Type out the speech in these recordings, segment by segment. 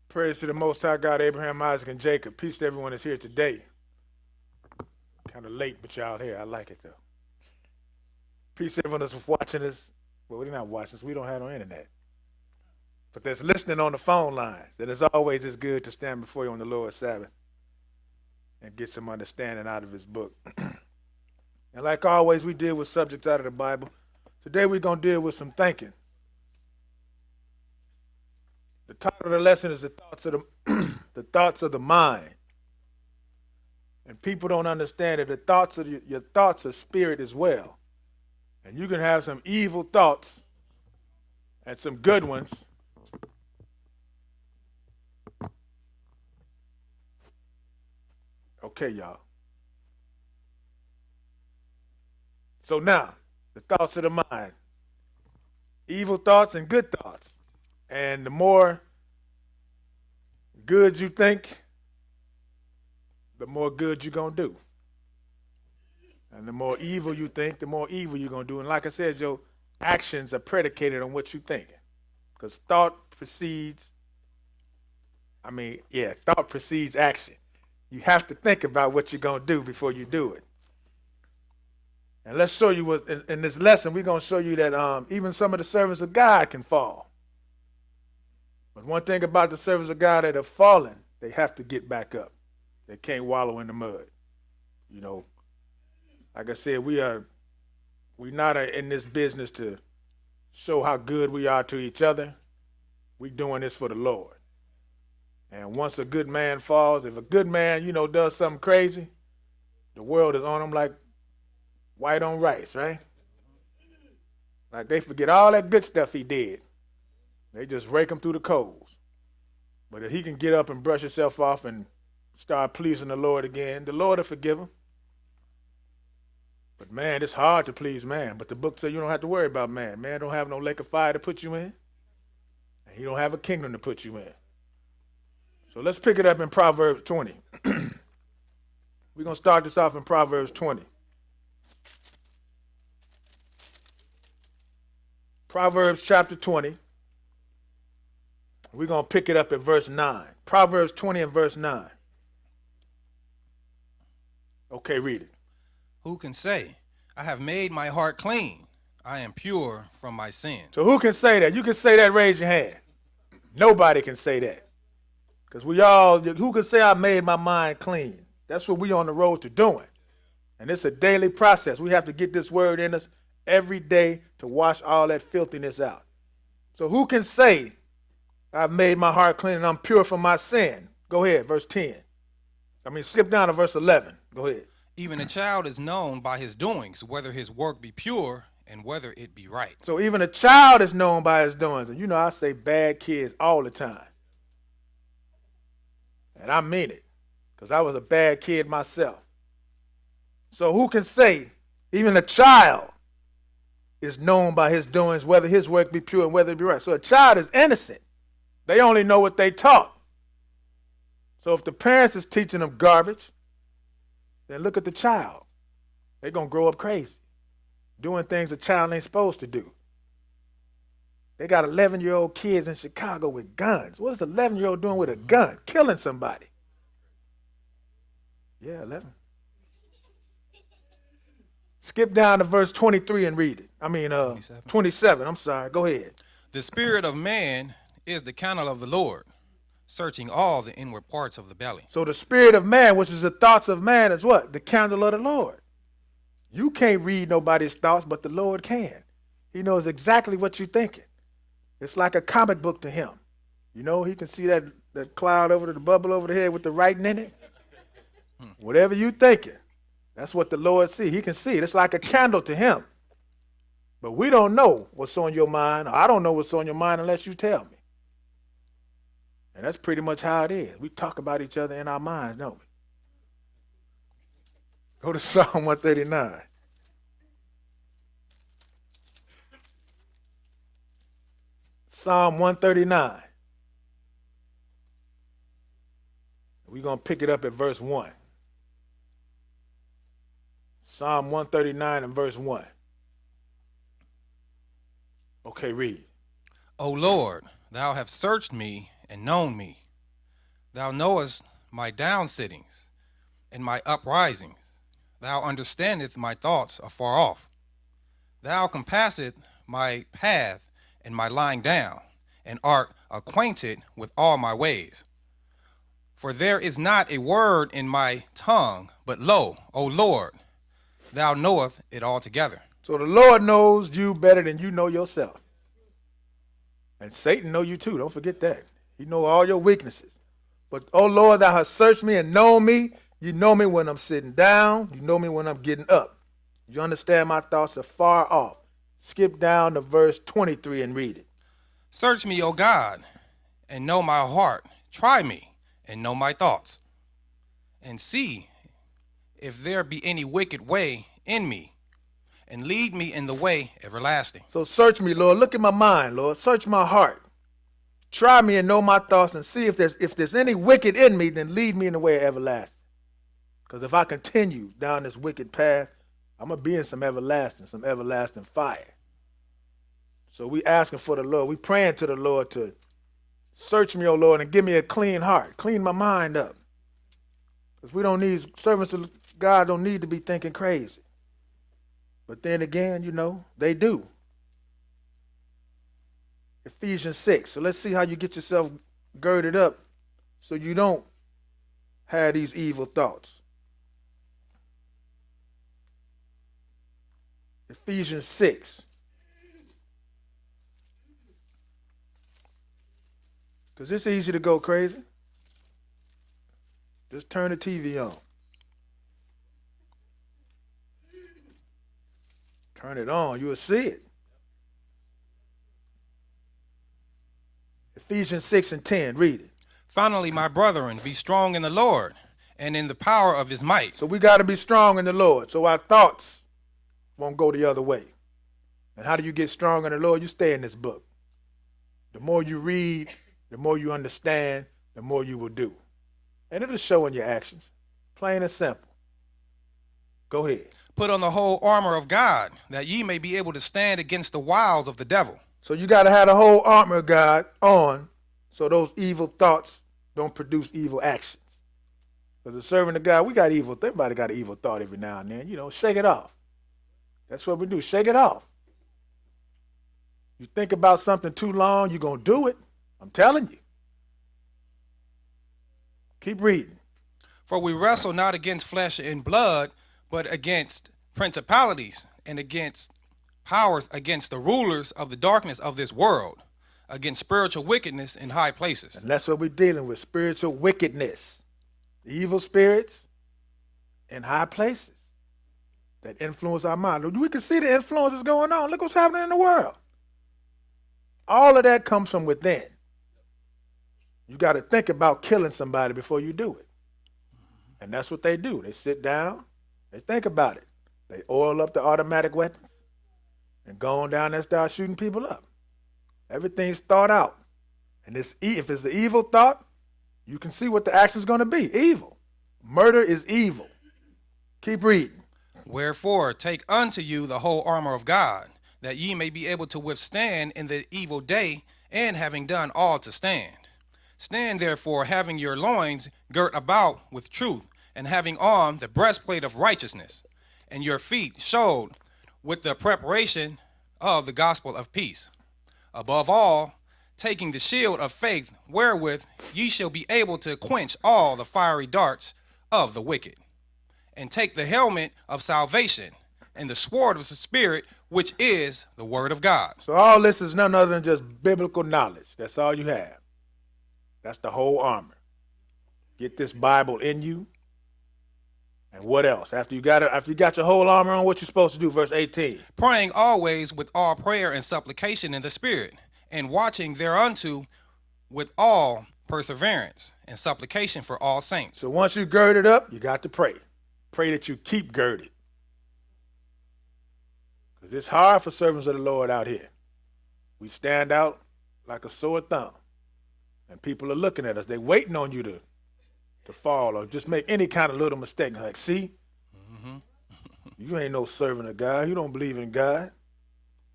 Praise to the Most High God, Abraham, Isaac, and Jacob. Peace to everyone that's here today. Kind of late, but y'all here. I like it, though. Peace to everyone that's watching us. Well, we're not watching us. We don't have no internet. But that's listening on the phone lines. That is always as good to stand before you on the Lord's Sabbath and get some understanding out of his book. And like always, we deal with subjects out of the Bible. Today we're going to deal with some thinking. The title of the lesson is the thoughts of the thoughts of the mind. And people don't understand that the thoughts of your thoughts are spirit as well. And you can have some evil thoughts and some good ones. Okay, y'all. So now, the thoughts of the mind. Evil thoughts and good thoughts. And the more good you think, the more good you're going to do. And the more evil you think, the more evil you're going to do. And like I said, your actions are predicated on what you're thinking. Because thought precedes action. You have to think about what you're going to do before you do it. And let's show you what, in this lesson, we're going to show you that even some of the servants of God can fall. But one thing about the servants of God that have fallen, they have to get back up. They can't wallow in the mud. You know, like I said, we're not in this business to show how good we are to each other. We're doing this for the Lord. And once a good man falls, if a good man, does something crazy, the world is on him like white on rice, right? Like they forget all that good stuff he did. They just rake him through the coals. But if he can get up and brush himself off and start pleasing the Lord again, the Lord will forgive him. But man, it's hard to please man. But the book says you don't have to worry about man. Man don't have no lake of fire to put you in. And he don't have a kingdom to put you in. So let's pick it up in Proverbs 20. We're going to start this off in Proverbs 20. Proverbs chapter 20. We're going to pick it up at verse 9. Proverbs 20 and verse 9. Okay, read it. Who can say, I have made my heart clean. I am pure from my sin. So who can say that? You can say that, raise your hand. Nobody can say that. Because who can say I made my mind clean? That's what we on the road to doing. And it's a daily process. We have to get this word in us every day to wash all that filthiness out. So who can say, I've made my heart clean and I'm pure from my sin? Go ahead, verse 10. Skip down to verse 11. Go ahead. Even a child is known by his doings, whether his work be pure and whether it be right. So even a child is known by his doings. And I say bad kids all the time. And I mean it, because I was a bad kid myself. So who can say, even a child is known by his doings, whether his work be pure and whether it be right? So a child is innocent. They only know what they taught. So if the parents is teaching them garbage, then look at the child. They're going to grow up crazy, doing things a child ain't supposed to do. They got 11-year-old kids in Chicago with guns. What is an 11-year-old doing with a gun? Killing somebody. Yeah, 11. Skip down to verse 23 and read it. 27. I'm sorry. Go ahead. The spirit of man is the candle of the Lord, searching all the inward parts of the belly. So the spirit of man, which is the thoughts of man, is what? The candle of the Lord. You can't read nobody's thoughts, but the Lord can. He knows exactly what you're thinking. It's like a comic book to him. He can see that cloud over the bubble over the head with the writing in it. Whatever you thinking, that's what the Lord sees. He can see it. It's like a candle to him. But we don't know what's on your mind. Or I don't know what's on your mind unless you tell me. And that's pretty much how it is. We talk about each other in our minds, don't we? Go to Psalm 139. Psalm 139. We're going to pick it up at verse 1. Psalm 139 and verse 1. Okay, read. O Lord, thou hast searched me and known me. Thou knowest my downsittings and my uprisings. Thou understandest my thoughts afar off. Thou compassest my path and my lying down, and art acquainted with all my ways. For there is not a word in my tongue, but lo, O Lord, thou knowest it altogether. So the Lord knows you better than you know yourself. And Satan know you too. Don't forget that. He know all your weaknesses. But, oh Lord, thou hast searched me and known me. You know me when I'm sitting down. You know me when I'm getting up. You understand my thoughts are far off. Skip down to verse 23 and read it. Search me, O God, and know my heart. Try me and know my thoughts. And see if there be any wicked way in me, and lead me in the way everlasting. So search me, Lord. Look at my mind, Lord. Search my heart. Try me and know my thoughts and see if there's any wicked in me, then lead me in the way of everlasting. Because if I continue down this wicked path, I'm going to be in some everlasting fire. So we asking for the Lord. We praying to the Lord to search me, O Lord, and give me a clean heart. Clean my mind up. Because we don't need, servants of God don't need to be thinking crazy. But then again, you know, they do. Ephesians 6. So let's see how you get yourself girded up so you don't have these evil thoughts. Ephesians 6. Because it's easy to go crazy. Just turn the TV on. Turn it on, you will see it. Ephesians 6 and 10, read it. Finally, my brethren, be strong in the Lord and in the power of his might. So we got to be strong in the Lord so our thoughts won't go the other way. And how do you get strong in the Lord? You stay in this book. The more you read, the more you understand, the more you will do. And it'll show in your actions. Plain and simple. Go ahead. Put on the whole armor of God, that ye may be able to stand against the wiles of the devil. So you got to have the whole armor of God on so those evil thoughts don't produce evil actions. As a servant of God, we got evil. Everybody got an evil thought every now and then. You know, shake it off. That's what we do. Shake it off. You think about something too long, you're going to do it. I'm telling you. Keep reading. For we wrestle not against flesh and blood, but against principalities and against powers, against the rulers of the darkness of this world, against spiritual wickedness in high places. And that's what we're dealing with, spiritual wickedness. Evil spirits in high places that influence our mind. We can see the influences going on. Look what's happening in the world. All of that comes from within. You got to think about killing somebody before you do it. And that's what they do. They sit down, they think about it. They oil up the automatic weapons and go on down there and start shooting people up. Everything's thought out. And if it's an evil thought, you can see what the action's going to be. Evil. Murder is evil. Keep reading. Wherefore, take unto you the whole armor of God, that ye may be able to withstand in the evil day, and having done all to stand. Stand therefore, having your loins girt about with truth, and having on the breastplate of righteousness, and your feet shod with the preparation of the gospel of peace. Above all, taking the shield of faith, wherewith ye shall be able to quench all the fiery darts of the wicked. And take the helmet of salvation, and the sword of the Spirit, which is the word of God. So all this is none other than just biblical knowledge. That's all you have. That's the whole armor. Get this Bible in you. And what else? After you got your whole armor on, what you supposed to do? Verse 18. Praying always with all prayer and supplication in the Spirit, and watching thereunto with all perseverance and supplication for all saints. So once you gird it up, you got to pray. Pray that you keep girded. Because it's hard for servants of the Lord out here. We stand out like a sore thumb. And people are looking at us. They're waiting on you to fall or just make any kind of little mistake. Like, see, you ain't no servant of God. You don't believe in God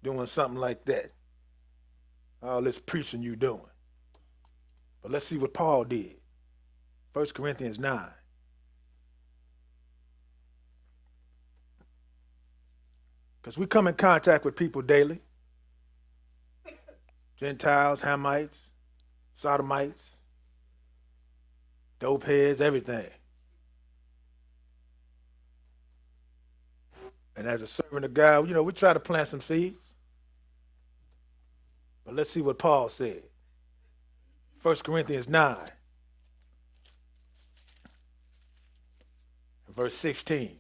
doing something like that. All this preaching you doing. But let's see what Paul did. 1 Corinthians 9. Because we come in contact with people daily. Gentiles, Hamites, Sodomites, dope heads, everything. And as a servant of God, we try to plant some seeds. But let's see what Paul said. 1 Corinthians 9, verse 16.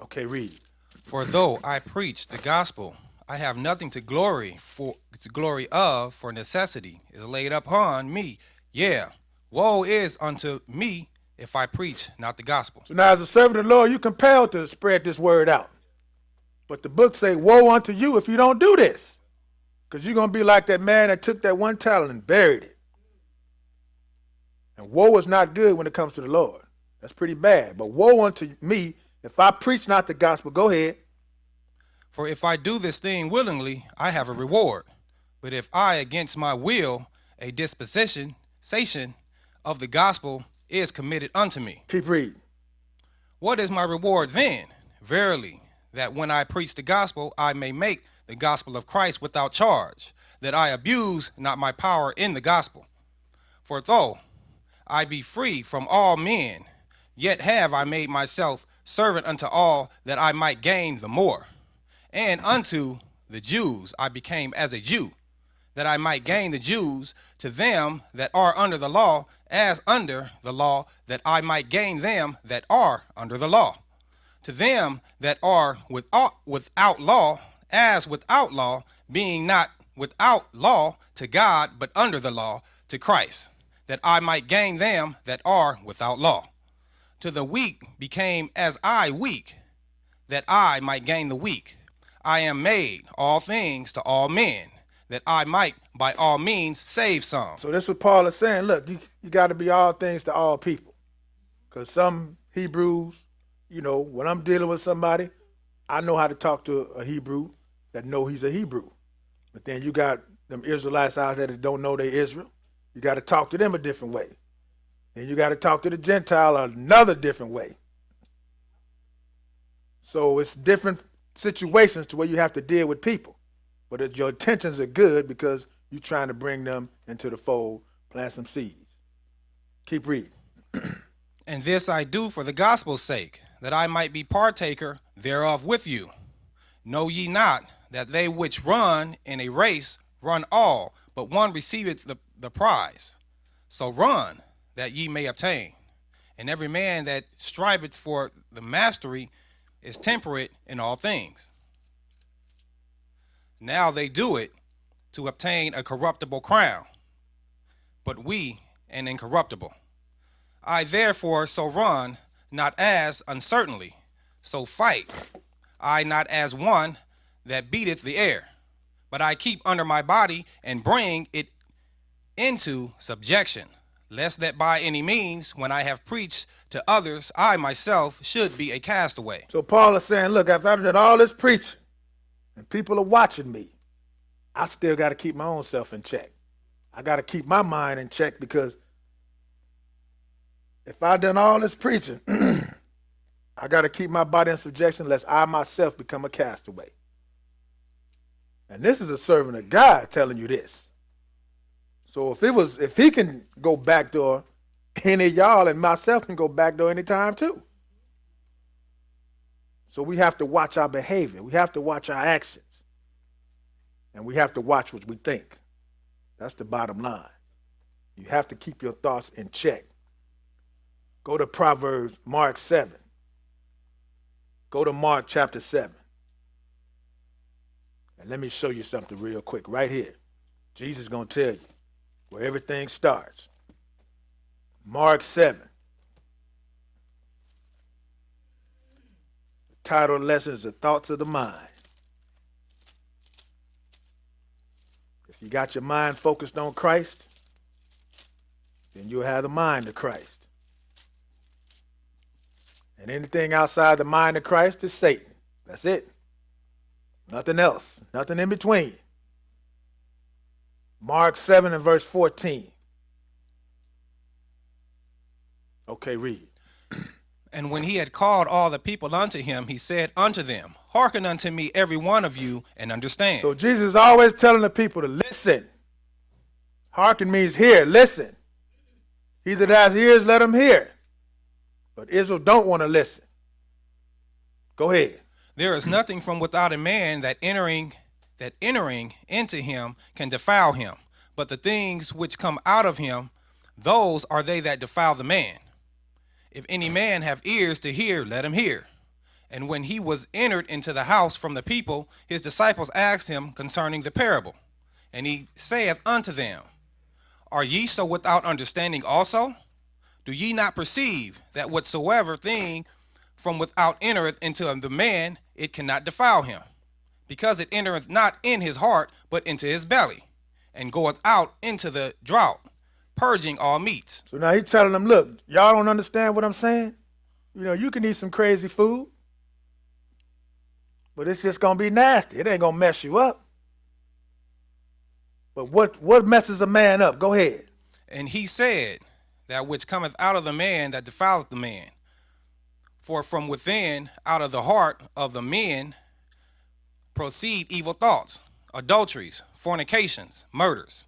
Okay, read. For though I preach the gospel, I have nothing to glory of, for necessity is laid upon me. Yeah, woe is unto me if I preach not the gospel. So now as a servant of the Lord, you're compelled to spread this word out. But the book say, woe unto you if you don't do this. Because you're going to be like that man that took that one talent and buried it. And woe is not good when it comes to the Lord. That's pretty bad. But woe unto me if I preach not the gospel. Go ahead. For if I do this thing willingly, I have a reward. But if I, against my will, a disposition of the gospel is committed unto me. Keep reading. What is my reward then? Verily, that when I preach the gospel, I may make the gospel of Christ without charge, that I abuse not my power in the gospel. For though I be free from all men, yet have I made myself servant unto all, that I might gain the more. And unto the Jews I became as a Jew, that I might gain the Jews. To them that are under the law, as under the law, that I might gain them that are under the law. To them that are without law, as without law, being not without law to God, but under the law to Christ, that I might gain them that are without law. To the weak became as I weak, that I might gain the weak. I am made all things to all men, that I might by all means save some. So this is what Paul is saying. Look, you got to be all things to all people. Because some Hebrews, when I'm dealing with somebody, I know how to talk to a Hebrew that know he's a Hebrew. But then you got them Israelites out there that don't know they Israel. You got to talk to them a different way. And you got to talk to the Gentile another different way. So it's different situations to where you have to deal with people. But your intentions are good because you're trying to bring them into the fold, plant some seeds. Keep reading. And this I do for the gospel's sake, that I might be partaker thereof with you. Know ye not that they which run in a race run all, but one receiveth the prize? So run, that ye may obtain. And every man that striveth for the mastery is temperate in all things. Now they do it to obtain a corruptible crown, but we an incorruptible. I therefore so run, not as uncertainly, so fight I not as one that beateth the air, but I keep under my body and bring it into subjection, lest that by any means, when I have preached to others, I myself should be a castaway. So Paul is saying, look, after I've done all this preaching and people are watching me, I still got to keep my own self in check. I got to keep my mind in check, because if I've done all this preaching, I got to keep my body in subjection lest I myself become a castaway. And this is a servant of God telling you this. So if he can go backdoor, any of y'all and myself can go backdoor anytime too. So we have to watch our behavior. We have to watch our actions. And we have to watch what we think. That's the bottom line. You have to keep your thoughts in check. Go to Proverbs, Mark 7. Go to Mark chapter 7. And let me show you something real quick right here. Jesus is going to tell you where everything starts. Mark 7. The title of the lesson is The Thoughts of the Mind. If you got your mind focused on Christ, then you'll have the mind of Christ. And anything outside the mind of Christ is Satan. That's it. Nothing else. Nothing in between. Mark 7 and verse 14. Okay, read. And when he had called all the people unto him, he said unto them, Hearken unto me, every one of you, and understand. So Jesus is always telling the people to listen. Hearken means hear, listen. He that has ears, let him hear. But Israel don't want to listen. Go ahead. There is nothing from without a man that entering into him can defile him. But the things which come out of him, those are they that defile the man. If any man have ears to hear, let him hear. And when he was entered into the house from the people, his disciples asked him concerning the parable. And he saith unto them, Are ye so without understanding also? Do ye not perceive that whatsoever thing from without entereth into the man, it cannot defile him? Because it entereth not in his heart, but into his belly, and goeth out into the drought, purging all meats. So now he's telling them, look, y'all don't understand what I'm saying? You know, you can eat some crazy food, but it's just going to be nasty. It ain't going to mess you up. But what messes a man up? Go ahead. And he said, That which cometh out of the man, that defileth the man. For from within, out of the heart of the men, proceed evil thoughts, adulteries, fornications, murders,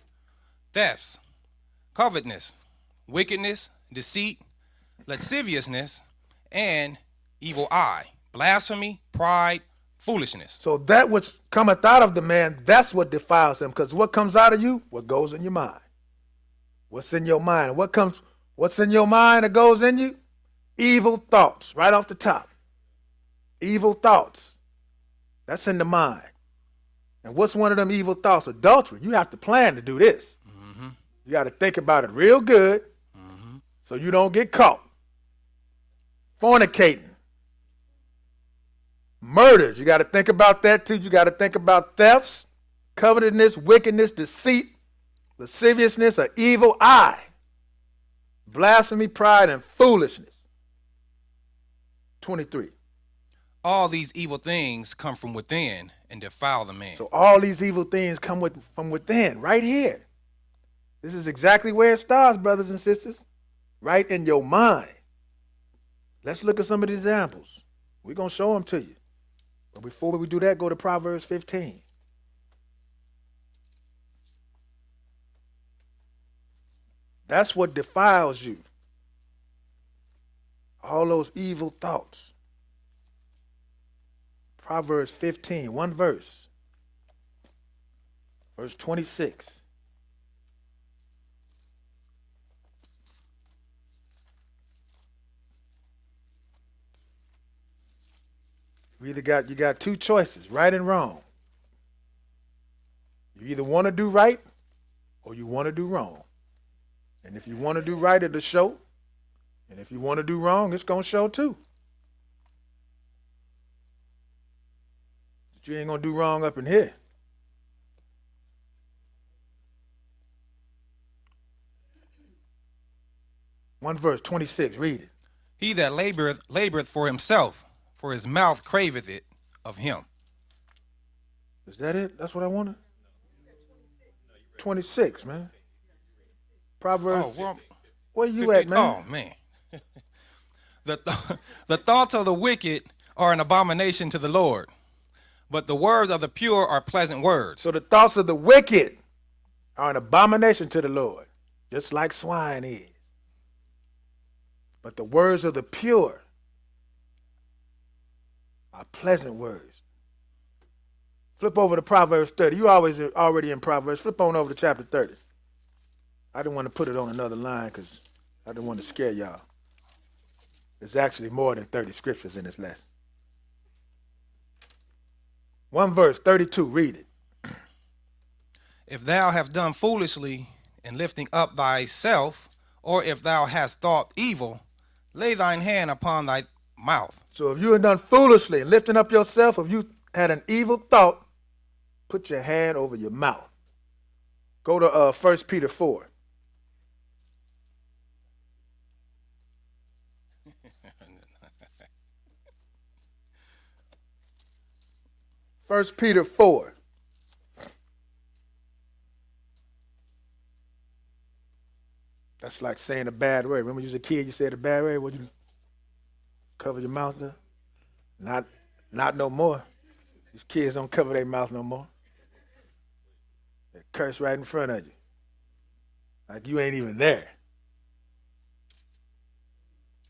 thefts, covetousness, wickedness, deceit, lasciviousness, and evil eye, blasphemy, pride, foolishness. So that which cometh out of the man, that's what defiles him. Because what comes out of you? What goes in your mind. What's in your mind? What's in your mind that goes in you? Evil thoughts, right off the top. Evil thoughts. That's in the mind. And what's one of them evil thoughts? Adultery. You have to plan to do this. Mm-hmm. You got to think about it real good so you don't get caught. Fornicating. Murders. You got to think about that too. You got to think about thefts, covetousness, wickedness, deceit, lasciviousness, an evil eye, blasphemy, pride, and foolishness. 23. All these evil things come from within and defile the man. So all these evil things come from within, right here. This is exactly where it starts, brothers and sisters. Right in your mind. Let's look at some of the examples. We're going to show them to you. But before we do that, go to Proverbs 15. That's what defiles you. All those evil thoughts. Proverbs 15, one verse. Verse 26. You got two choices, right and wrong. You either want to do right or you want to do wrong. And if you want to do right, it'll show. And if you want to do wrong, it's going to show too. But you ain't going to do wrong up in here. One verse, 26, read it. He that laboreth for himself, for his mouth craveth it of him. Is that it? That's what I wanted? 26, man. Proverbs. Oh, well, where you 50, at, man? Oh, man. The thoughts of the wicked are an abomination to the Lord, but the words of the pure are pleasant words. So the thoughts of the wicked are an abomination to the Lord, just like swine is. But the words of the pure are pleasant words. Flip over to Proverbs 30. You already in Proverbs. Flip on over to chapter 30. I didn't want to put it on another line because I didn't want to scare y'all. There's actually more than 30 scriptures in this lesson. One verse, 32, read it. If thou have done foolishly in lifting up thyself, or if thou hast thought evil, lay thine hand upon thy mouth. So if you have done foolishly in lifting up yourself, if you had an evil thought, put your hand over your mouth. Go to 1 Peter 4. First Peter 4. That's like saying a bad word. Remember, you was a kid, you said a bad word. Would you cover your mouth up? Not no more. These kids don't cover their mouth no more. They curse right in front of you, like you ain't even there.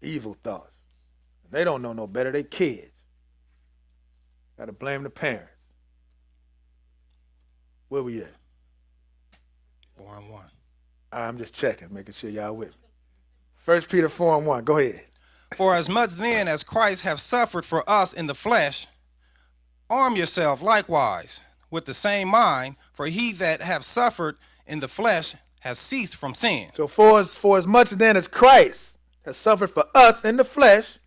Evil thoughts. They don't know no better. They kids. Got to blame the parents. Where we at? 4-1. I'm just checking, making sure y'all with me. 1 Peter 4:1. Go ahead. For as much then as Christ hath suffered for us in the flesh, arm yourself likewise with the same mind, for he that hath suffered in the flesh has ceased from sin. So for as much then as Christ has suffered for us in the flesh,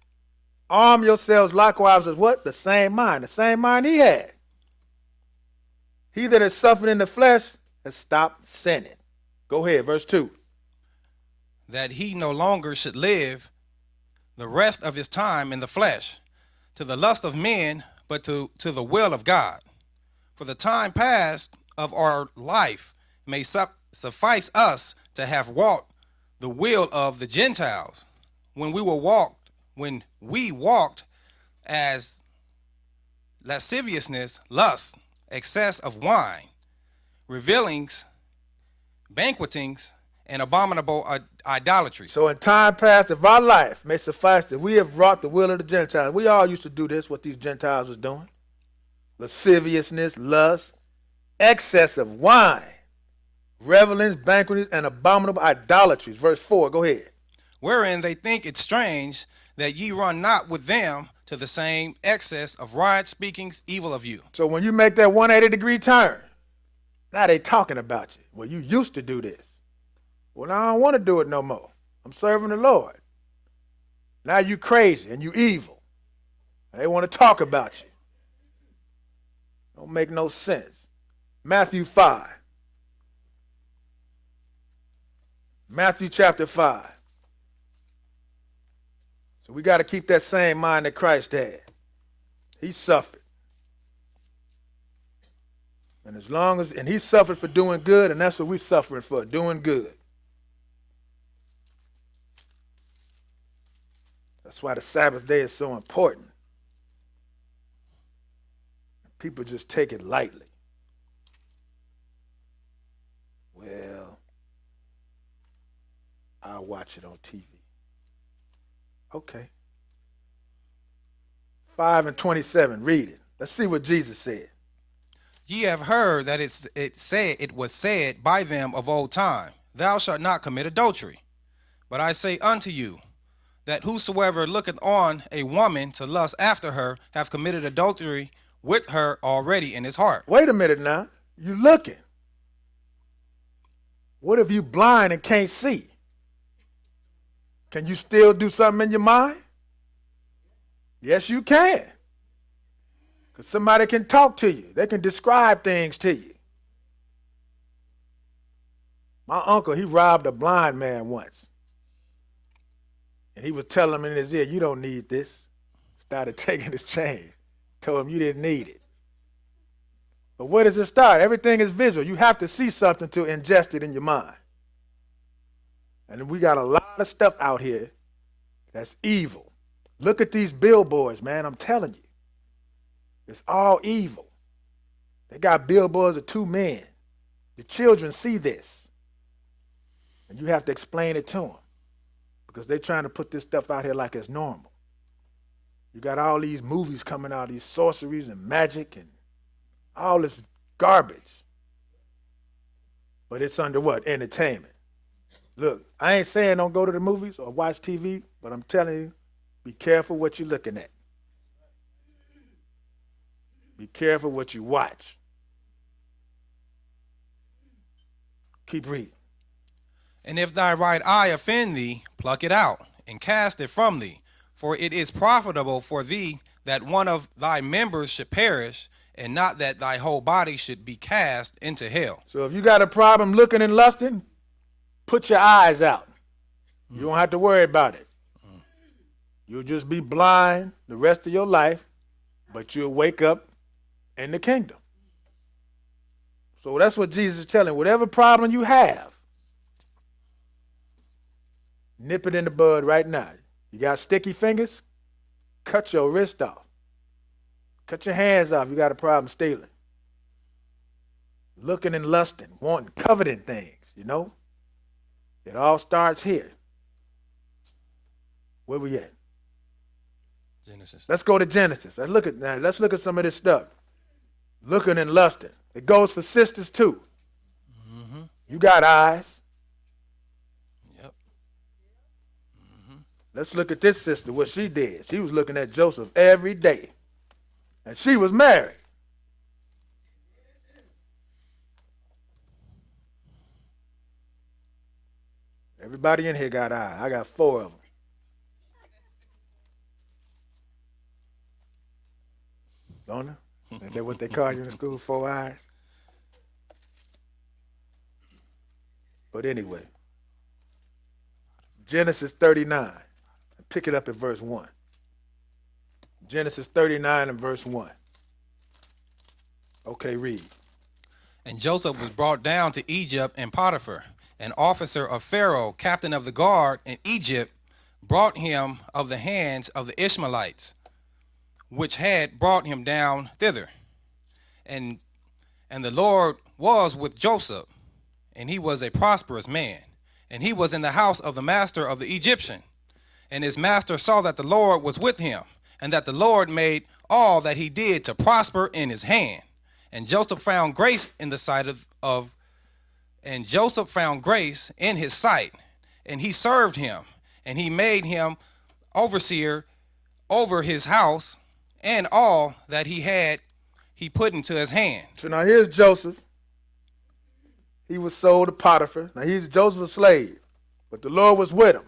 arm yourselves likewise with what? The same mind. The same mind he had. He that has suffered in the flesh has stopped sinning. Go ahead, verse 2. That he no longer should live the rest of his time in the flesh, to the lust of men, but to the will of God. For the time past of our life may suffice us to have walked the will of the Gentiles, when we walked as lasciviousness, lust, excess of wine, revelings, banquetings, and abominable idolatries. So in time past of our life may suffice that we have wrought the will of the Gentiles. We all used to do this, what these Gentiles was doing. Lasciviousness, lust, excess of wine, revelings, banquetings, and abominable idolatries. Verse 4, go ahead. Wherein they think it strange that ye run not with them to the same excess of riot speakings evil of you. So when you make that 180-degree turn, now they talking about you. Well, you used to do this. Well, now I don't want to do it no more. I'm serving the Lord. Now you crazy and you evil. They want to talk about you. Don't make no sense. Matthew 5. Matthew chapter 5. So we got to keep that same mind that Christ had. He suffered. And he suffered for doing good, and that's what we're suffering for, doing good. That's why the Sabbath day is so important. People just take it lightly. Well, I'll watch it on TV. Okay. 5:27, read it. Let's see what Jesus said. Ye have heard that it was said by them of old time, Thou shalt not commit adultery. But I say unto you, that whosoever looketh on a woman to lust after her hath committed adultery with her already in his heart. Wait a minute now. You looking. What if you blind and can't see? Can you still do something in your mind? Yes, you can. Because somebody can talk to you. They can describe things to you. My uncle, he robbed a blind man once. And he was telling him in his ear, you don't need this. Started taking his chain. Told him you didn't need it. But where does it start? Everything is visual. You have to see something to ingest it in your mind. And we got a lot of stuff out here that's evil. Look at these billboards, man. I'm telling you. It's all evil. They got billboards of two men. The children see this. And you have to explain it to them. Because they're trying to put this stuff out here like it's normal. You got all these movies coming out, these sorceries and magic and all this garbage. But it's under what? Entertainment. Look, I ain't saying don't go to the movies or watch TV, but I'm telling you, be careful what you're looking at. Be careful what you watch. Keep reading. And if thy right eye offend thee, pluck it out, and cast it from thee. For it is profitable for thee that one of thy members should perish, and not that thy whole body should be cast into hell. So if you got a problem looking and lusting, put your eyes out. You don't have to worry about it. You'll just be blind the rest of your life, but you'll wake up in the kingdom. So that's what Jesus is telling you. Whatever problem you have, Nip it in the bud right now. You got sticky fingers? Cut your wrist off. Cut your hands off. You got a problem stealing. Looking and lusting, wanting, coveting things, you know? It all starts here. Where we at? Genesis. Let's go to Genesis. Let's look at some of this stuff. Looking and lusting. It goes for sisters too. Mm-hmm. You got eyes. Yep. Mm-hmm. Let's look at this sister, what she did. She was looking at Joseph every day. And she was married. Everybody in here got eyes. I got 4 of them. Don't they? Is that what they call you in school, 4 eyes? But anyway, Genesis 39. Pick it up at verse 1. Genesis 39 and verse 1. Okay, read. And Joseph was brought down to Egypt, and Potiphar, an officer of Pharaoh, captain of the guard in Egypt, brought him of the hands of the Ishmaelites, which had brought him down thither. And the Lord was with Joseph, and he was a prosperous man, and he was in the house of the master of the Egyptian. And his master saw that the Lord was with him, and that the Lord made all that he did to prosper in his hand. And Joseph found grace in the sight and Joseph found grace in his sight, and he served him, and he made him overseer over his house, and all that he had he put into his hand. So now here's Joseph. He was sold to Potiphar. Now he's Joseph's slave, but the Lord was with him.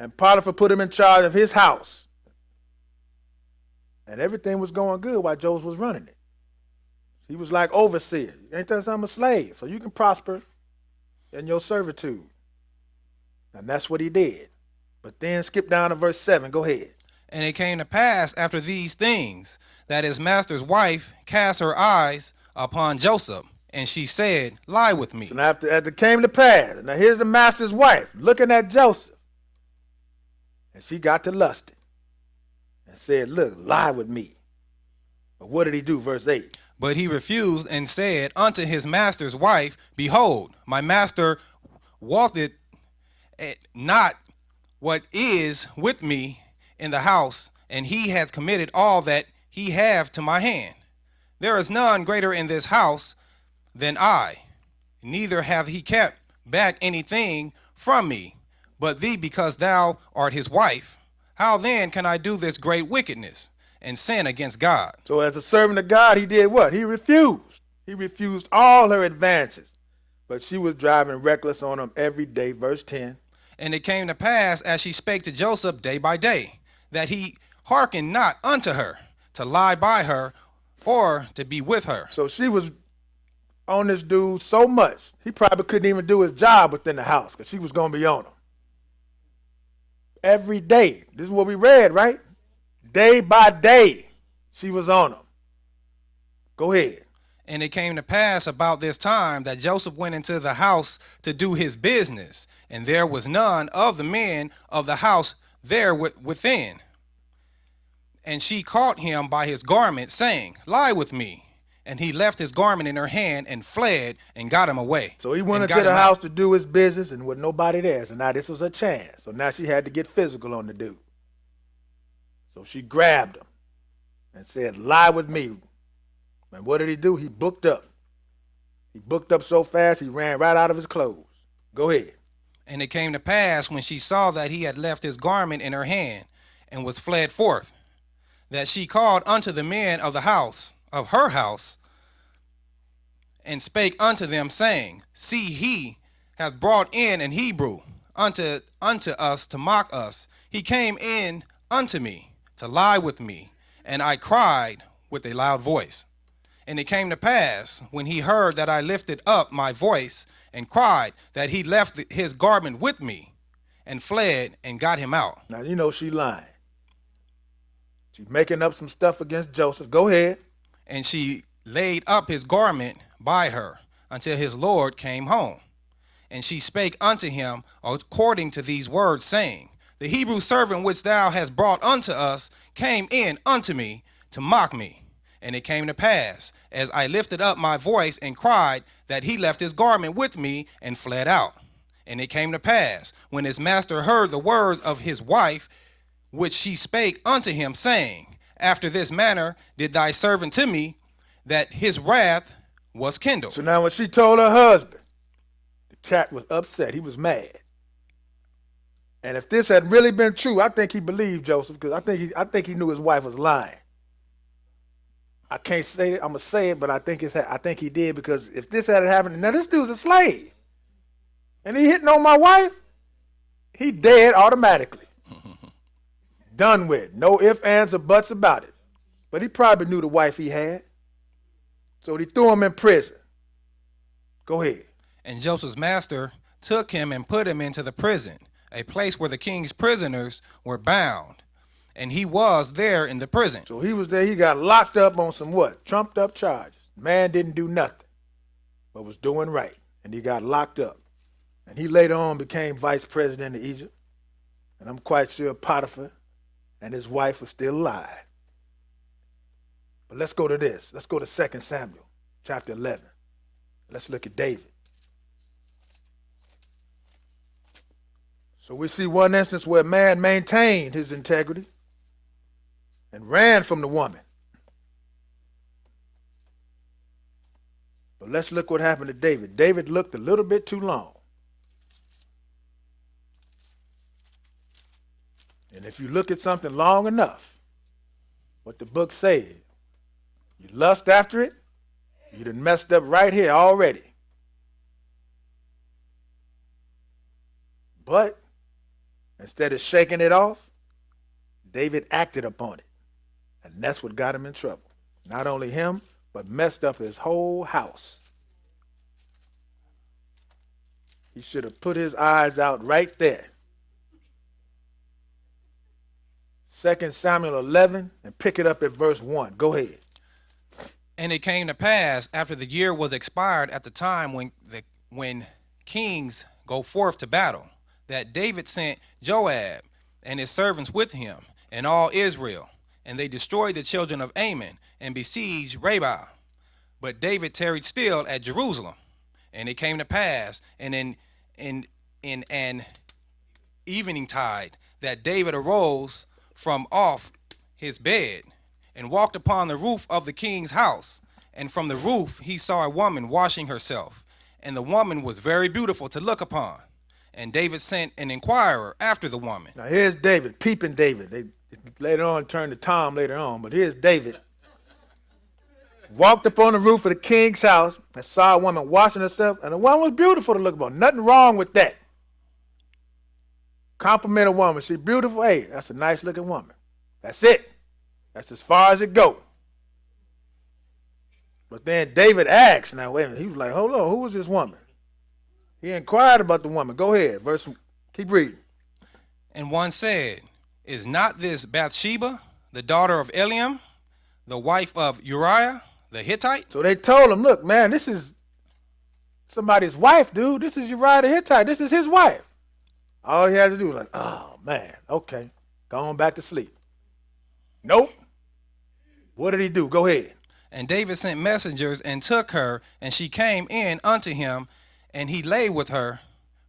And Potiphar put him in charge of his house. And everything was going good while Joseph was running it. He was like overseer. Ain't that something? A slave. So you can prosper in your servitude. And that's what he did. But then skip down to verse 7. Go ahead. And it came to pass after these things that his master's wife cast her eyes upon Joseph, and she said, Lie with me. So now after it came to pass, now here's the master's wife looking at Joseph. And she got to lusting and said, Look, lie with me. But what did he do? Verse 8. But he refused and said unto his master's wife, Behold, my master walketh not what is with me in the house, and he hath committed all that he have to my hand. There is none greater in this house than I, neither hath he kept back anything from me, but thee, because thou art his wife. How then can I do this great wickedness and sin against God? So as a servant of God, he did what? He refused. He refused all her advances. But she was driving reckless on him every day. Verse 10. And it came to pass, as she spake to Joseph day by day, that he hearkened not unto her, to lie by her, or to be with her. So she was on this dude so much, he probably couldn't even do his job within the house because she was going to be on him. Every day. This is what we read, right? Day by day, she was on him. Go ahead. And it came to pass about this time that Joseph went into the house to do his business, and there was none of the men of the house there within. And she caught him by his garment, saying, Lie with me. And he left his garment in her hand and fled and got him away. So he went into the house to do his business and with nobody there. So now this was a chance. So now she had to get physical on the dude. So she grabbed him and said, Lie with me. And what did he do? He booked up. He booked up so fast he ran right out of his clothes. Go ahead. And it came to pass, when she saw that he had left his garment in her hand and was fled forth, that she called unto the men of the house, of her house, and spake unto them, saying, See, he hath brought in an Hebrew unto us to mock us. He came in unto me to lie with me, and I cried with a loud voice. And it came to pass, when he heard that I lifted up my voice and cried, that he left his garment with me and fled and got him out. Now, you know she lying. She's making up some stuff against Joseph. Go ahead. And she laid up his garment by her until his Lord came home. And she spake unto him according to these words, saying, The Hebrew servant which thou hast brought unto us came in unto me to mock me. And it came to pass, as I lifted up my voice and cried, that he left his garment with me and fled out. And it came to pass, when his master heard the words of his wife, which she spake unto him, saying, After this manner did thy servant to me, that his wrath was kindled. So now when she told her husband, the cat was upset. He was mad. And if this had really been true, I think he believed Joseph, because I think he knew his wife was lying. I can't say it. I'm gonna say it, but I think he did, because if this had happened, now this dude's a slave, and he hitting on my wife, he dead automatically. Done with. No ifs, ands, or buts about it. But he probably knew the wife he had, so he threw him in prison. Go ahead. And Joseph's master took him and put him into the prison, a place where the king's prisoners were bound. And he was there in the prison. So he was there. He got locked up on some what? Trumped up charges. Man didn't do nothing, but was doing right. And he got locked up. And he later on became vice president of Egypt. And I'm quite sure Potiphar and his wife were still alive. But let's go to this. Let's go to 2 Samuel chapter 11. Let's look at David. So we see one instance where a man maintained his integrity and ran from the woman. But let's look what happened to David. David looked a little bit too long. And if you look at something long enough, what the book says, you lust after it, you done messed up right here already. But instead of shaking it off, David acted upon it. And that's what got him in trouble. Not only him, but messed up his whole house. He should have put his eyes out right there. 2 Samuel 11, and pick it up at verse 1. Go ahead. And it came to pass, after the year was expired, at the time when kings go forth to battle, that David sent Joab and his servants with him, and all Israel, and they destroyed the children of Ammon, and besieged Rabbah. But David tarried still at Jerusalem. And it came to pass, and in an evening tide, that David arose from off his bed, and walked upon the roof of the king's house. And from the roof he saw a woman washing herself, and the woman was very beautiful to look upon. And David sent an inquirer after the woman. Now here's David, peeping David. They later on turned to Tom later on, but here's David. Walked up on the roof of the king's house and saw a woman washing herself, and the woman was beautiful to look upon. Nothing wrong with that. Compliment a woman. She's beautiful. Hey, that's a nice looking woman. That's it. That's as far as it goes. But then David asked, now wait a minute, he was like, hold on, who was this woman? He inquired about the woman. Go ahead, keep reading. And one said, Is not this Bathsheba, the daughter of Eliam, the wife of Uriah the Hittite? So they told him, look, man, this is somebody's wife, dude. This is Uriah the Hittite. This is his wife. All he had to do was like, oh, man, okay, go on back to sleep. Nope. What did he do? Go ahead. And David sent messengers and took her, and she came in unto him, and he lay with her,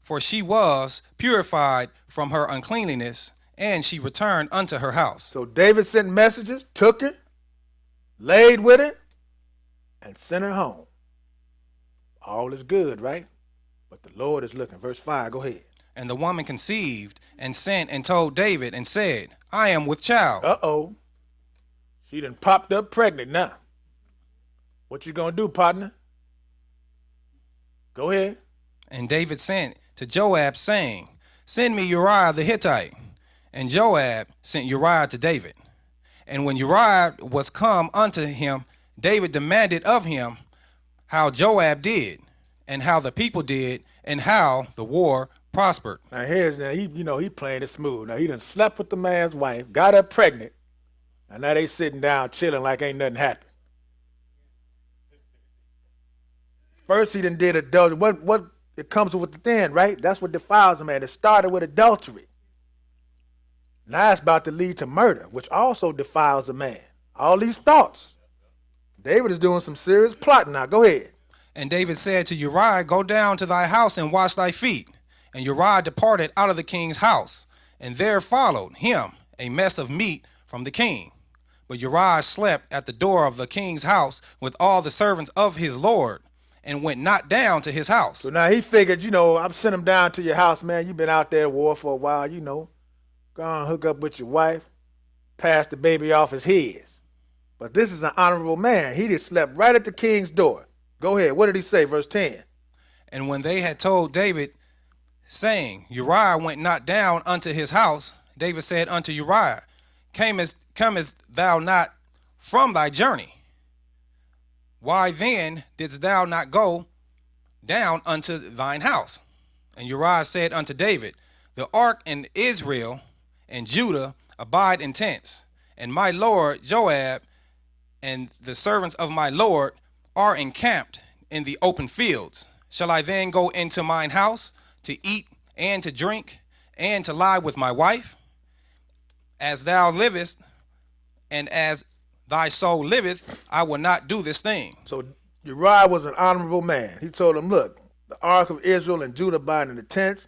for she was purified from her uncleanliness, and she returned unto her house. So David sent messengers, took her, laid with her, and sent her home. All is good, right? But the Lord is looking. Verse 5, go ahead. And the woman conceived and sent and told David and said, I am with child. Uh-oh. She done popped up pregnant now. What you gonna do, partner? Go ahead. And David sent to Joab, saying, Send me Uriah the Hittite. And Joab sent Uriah to David. And when Uriah was come unto him, David demanded of him how Joab did, and how the people did, and how the war prospered. Now he playing it smooth. Now he done slept with the man's wife, got her pregnant, and now they sitting down chilling like ain't nothing happened. First he done did adultery. What it comes within, right? That's what defiles a man. It started with adultery. Now it's about to lead to murder, which also defiles a man. All these thoughts. David is doing some serious plotting now. Go ahead. And David said to Uriah, Go down to thy house and wash thy feet. And Uriah departed out of the king's house, and there followed him a mess of meat from the king. But Uriah slept at the door of the king's house with all the servants of his lord, and went not down to his house. So now he figured, I've sent him down to your house, man. You've been out there at war for a while, Go on, hook up with your wife, pass the baby off as his. But this is an honorable man. He just slept right at the king's door. Go ahead. What did he say? Verse 10. And when they had told David, saying, Uriah went not down unto his house, David said unto Uriah, Comest thou not from thy journey? Why then didst thou not go down unto thine house? And Uriah said unto David, The ark and Israel and Judah abide in tents, and my lord Joab and the servants of my lord are encamped in the open fields. Shall I then go into mine house to eat and to drink and to lie with my wife? As thou livest, and as thy soul liveth, I will not do this thing. So Uriah was an honorable man. He told him, look, the ark of Israel and Judah abide in the tents.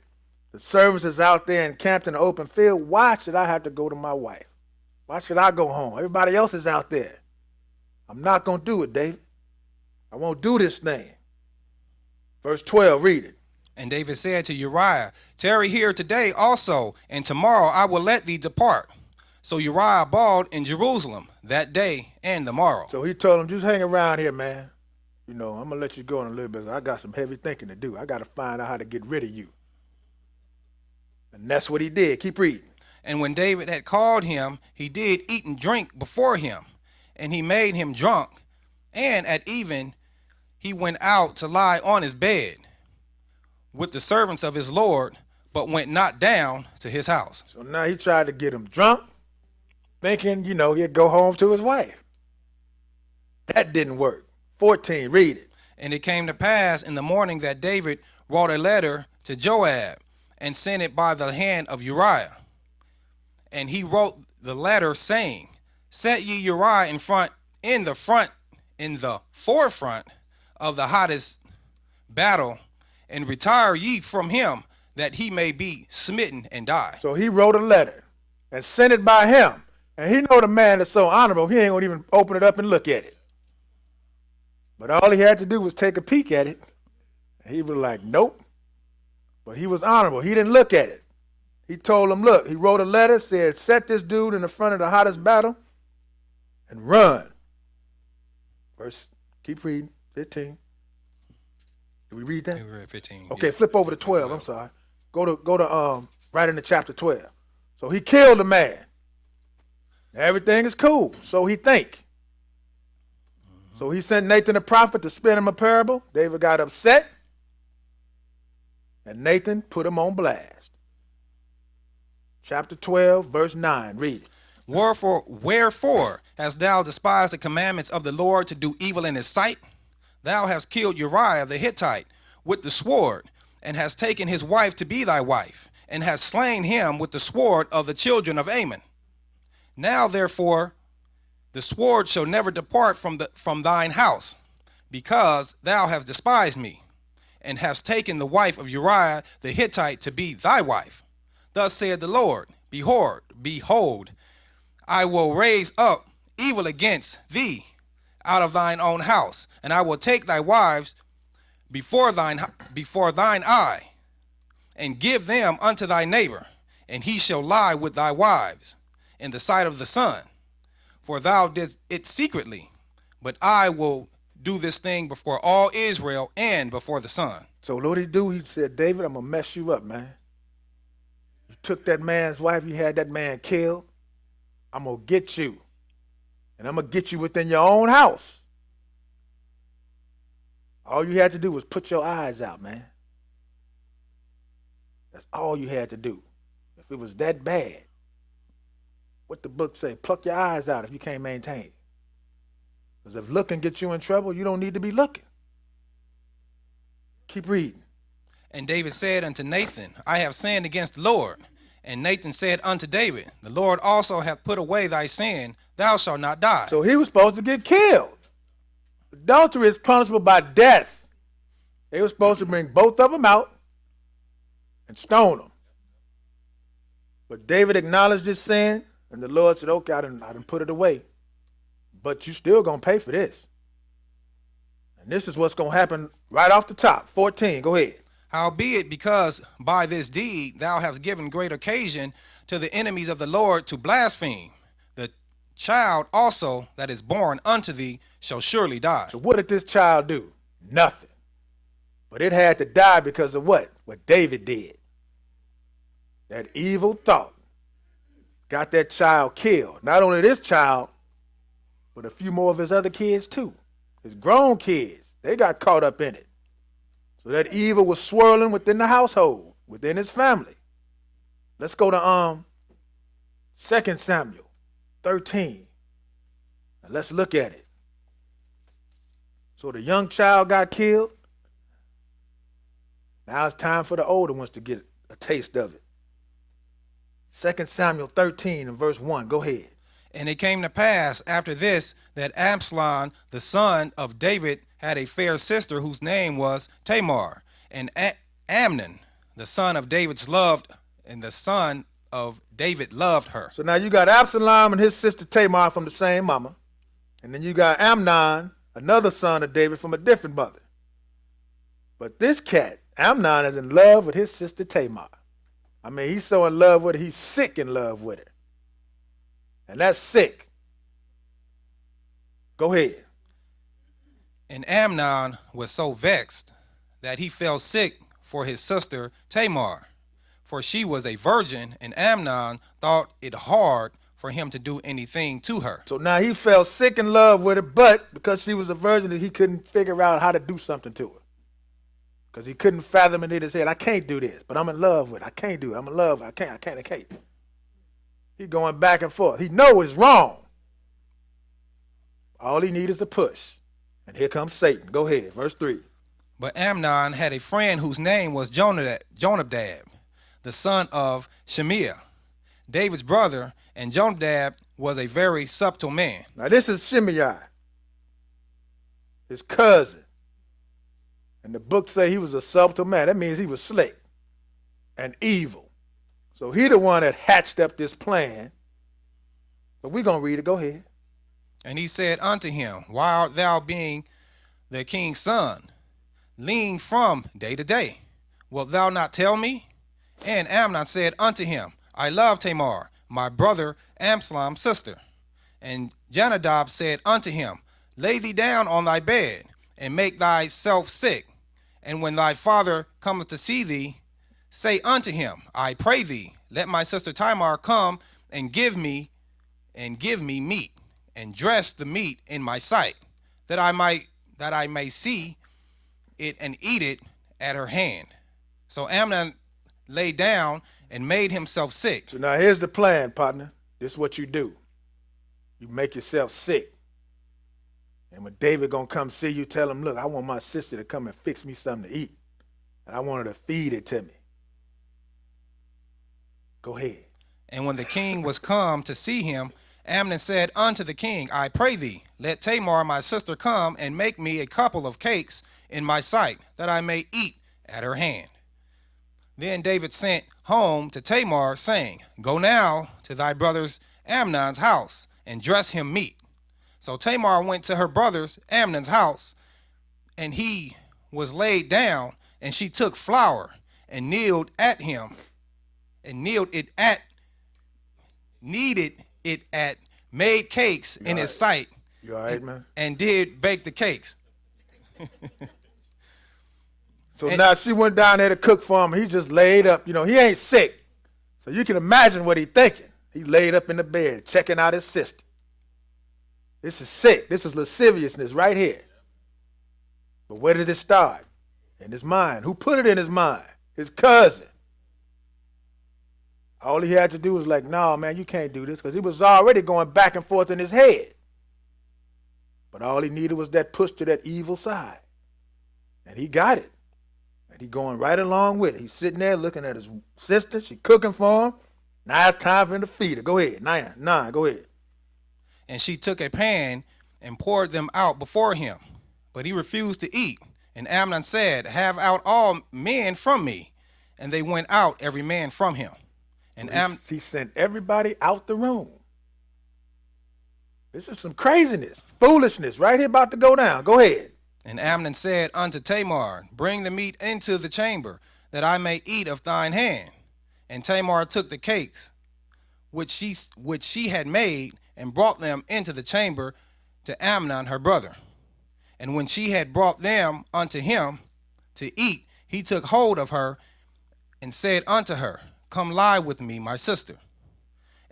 The servants is out there encamped in the open field. Why should I have to go to my wife? Why should I go home? Everybody else is out there. I'm not going to do it, David. I won't do this thing. Verse 12, read it. And David said to Uriah, Tarry here today also, and tomorrow I will let thee depart. So Uriah abode in Jerusalem that day and the morrow. So he told him, just hang around here, man. I'm going to let you go in a little bit. I got some heavy thinking to do. I got to find out how to get rid of you. And that's what he did. Keep reading. And when David had called him, he did eat and drink before him, and he made him drunk. And at even he went out to lie on his bed with the servants of his lord, but went not down to his house. So now he tried to get him drunk, thinking, he'd go home to his wife. That didn't work. 14, read it. And it came to pass in the morning that David wrote a letter to Joab and sent it by the hand of Uriah. And he wrote the letter saying, Set ye Uriah in the forefront of the hottest battle, and retire ye from him, that he may be smitten and die. So he wrote a letter and sent it by him. And he know the man that's so honorable, he ain't going to even open it up and look at it. But all he had to do was take a peek at it. And he was like, nope. But he was honorable. He didn't look at it. He told him, look, he wrote a letter, said, set this dude in the front of the hottest battle and run. Verse, keep reading, 15. Did we read that? We read 15. Okay, yeah. flip over to 12. I'm sorry. Go to right into chapter 12. So he killed a man. Everything is cool. So he think. Mm-hmm. So he sent Nathan the prophet to spin him a parable. David got upset. And Nathan put him on blast. Chapter 12, verse 9. Read it. Wherefore hast thou despised the commandments of the Lord to do evil in his sight? Thou hast killed Uriah the Hittite with the sword, and hast taken his wife to be thy wife, and hast slain him with the sword of the children of Ammon. Now therefore the sword shall never depart from thine house, because thou hast despised me, and hast taken the wife of Uriah the Hittite to be thy wife. Thus saith the Lord, Behold, I will raise up evil against thee out of thine own house, and I will take thy wives before thine eye, and give them unto thy neighbor, and he shall lie with thy wives in the sight of the sun. For thou didst it secretly, but I will do this thing before all Israel and before the sun. So what did he do? He said, David, I'm going to mess you up, man. You took that man's wife, you had that man killed. I'm going to get you. And I'm going to get you within your own house. All you had to do was put your eyes out, man. That's all you had to do. If it was that bad, what the book say, pluck your eyes out if you can't maintain it. Because if looking gets you in trouble, you don't need to be looking. Keep reading. And David said unto Nathan, I have sinned against the Lord. And Nathan said unto David, the Lord also hath put away thy sin, thou shalt not die. So he was supposed to get killed. Adultery is punishable by death. They were supposed to bring both of them out and stone them. But David acknowledged his sin, and the Lord said, okay, I done put it away. But you still going to pay for this. And this is what's going to happen right off the top. 14, go ahead. Howbeit, because by this deed thou hast given great occasion to the enemies of the Lord to blaspheme, the child also that is born unto thee shall surely die. So what did this child do? Nothing. But it had to die because of what? What David did. That evil thought got that child killed. Not only this child, but a few more of his other kids too. His grown kids, they got caught up in it. So that evil was swirling within the household, within his family. Let's go to 2 Samuel 13. Now let's look at it. So the young child got killed. Now it's time for the older ones to get a taste of it. 2 Samuel 13 and verse 1. Go ahead. And it came to pass after this that Absalom, the son of David, had a fair sister whose name was Tamar. And Amnon, the son of David's loved, and the son of David loved her. So now you got Absalom and his sister Tamar from the same mama. And then you got Amnon, another son of David from a different mother. But this cat, Amnon, is in love with his sister Tamar. I mean, he's so in love with her, he's sick in love with her. And that's sick. Go ahead. And Amnon was so vexed that he fell sick for his sister Tamar, for she was a virgin, and Amnon thought it hard for him to do anything to her. So now he fell sick in love with her, but because she was a virgin, he couldn't figure out how to do something to her. Because he couldn't fathom it in his head. I can't do this, but I'm in love with her. I can't do it. I'm in love. I can't. He's going back and forth. He knows it's wrong. All he needs is a push. And here comes Satan. Go ahead. Verse 3. But Amnon had a friend whose name was Jonadab, the son of Shemiah, David's brother, and Jonadab was a very subtle man. Now this is Shimei, his cousin. And the book say he was a subtle man. That means he was slick and evil. So he the one that hatched up this plan. But we're going to read it. Go ahead. And he said unto him, Why art thou, being the king's son, lean from day to day? Wilt thou not tell me? And Amnon said unto him, I love Tamar, my brother Absalom's sister. And Jonadab said unto him, Lay thee down on thy bed, and make thyself sick. And when thy father cometh to see thee, say unto him, I pray thee, let my sister Tamar come and give me meat, and dress the meat in my sight, that I may see it and eat it at her hand. So Amnon lay down and made himself sick. So now here's the plan, partner. This is what you do. You make yourself sick. And when David gonna come see you, tell him, look, I want my sister to come and fix me something to eat. And I want her to feed it to me. Go ahead. And when the king was come to see him, Amnon said unto the king, I pray thee, let Tamar my sister come and make me a couple of cakes in my sight, that I may eat at her hand. Then David sent home to Tamar, saying, Go now to thy brother's Amnon's house, and dress him meat. So Tamar went to her brother's Amnon's house, and he was laid down, and she took flour and kneaded it at, made cakes in his sight. You all right, man? And did bake the cakes. So now she went down there to cook for him. He just laid up. You know, he ain't sick. So you can imagine what he's thinking. He laid up in the bed, checking out his sister. This is sick. This is lasciviousness right here. But where did it start? In his mind. Who put it in his mind? His cousin. All he had to do was like, no, man, you can't do this, because he was already going back and forth in his head. But all he needed was that push to that evil side. And he got it. And He going right along with it. He's sitting there looking at his sister. She cooking for him. Now it's time for him to feed her. Go ahead. Nine, go ahead. And she took a pan and poured them out before him. But he refused to eat. And Amnon said, Have out all men from me. And they went out, every man from him. And he sent everybody out the room. This is some craziness, foolishness right here about to go down. Go ahead. And Amnon said unto Tamar, Bring the meat into the chamber, that I may eat of thine hand. And Tamar took the cakes which she had made, and brought them into the chamber to Amnon her brother. And when she had brought them unto him to eat, he took hold of her, and said unto her, Come lie with me, my sister.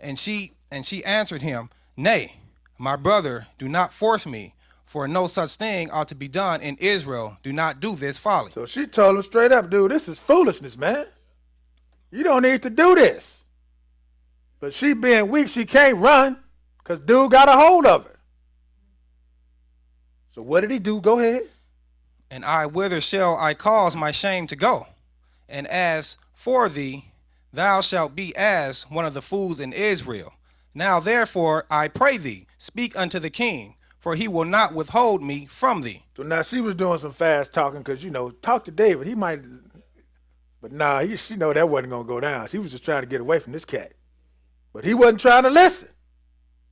And she answered him, Nay, my brother, do not force me, for no such thing ought to be done in Israel. Do not do this folly. So she told him straight up, dude, this is foolishness, man. You don't need to do this. But she being weak, she can't run because dude got a hold of her. So what did he do? Go ahead. And whither shall I cause my shame to go? And as for thee, thou shalt be as one of the fools in Israel. Now therefore, I pray thee, speak unto the king, for he will not withhold me from thee. So now she was doing some fast talking because, talk to David. He might, but nah, she know that wasn't going to go down. She was just trying to get away from this cat. But he wasn't trying to listen.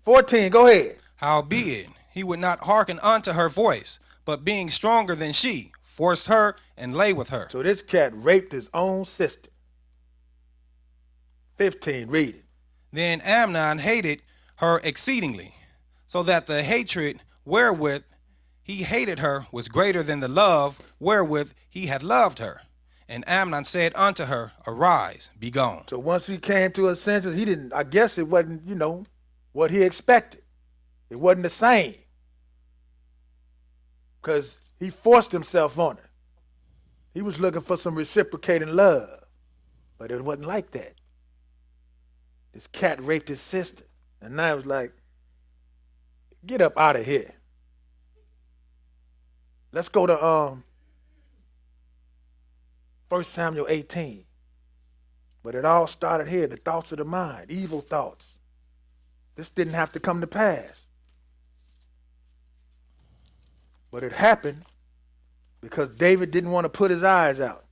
14, go ahead. Howbeit, he would not hearken unto her voice, but being stronger than she, forced her and lay with her. So this cat raped his own sister. 15, read it. Then Amnon hated her exceedingly, so that the hatred wherewith he hated her was greater than the love wherewith he had loved her. And Amnon said unto her, Arise, be gone. So once he came to his senses, I guess it wasn't, what he expected. It wasn't the same. Because he forced himself on her. He was looking for some reciprocating love. But it wasn't like that. This cat raped his sister. And now it was like, get up out of here. Let's go to 1 Samuel 18. But it all started here, the thoughts of the mind, evil thoughts. This didn't have to come to pass. But it happened because David didn't want to put his eyes out.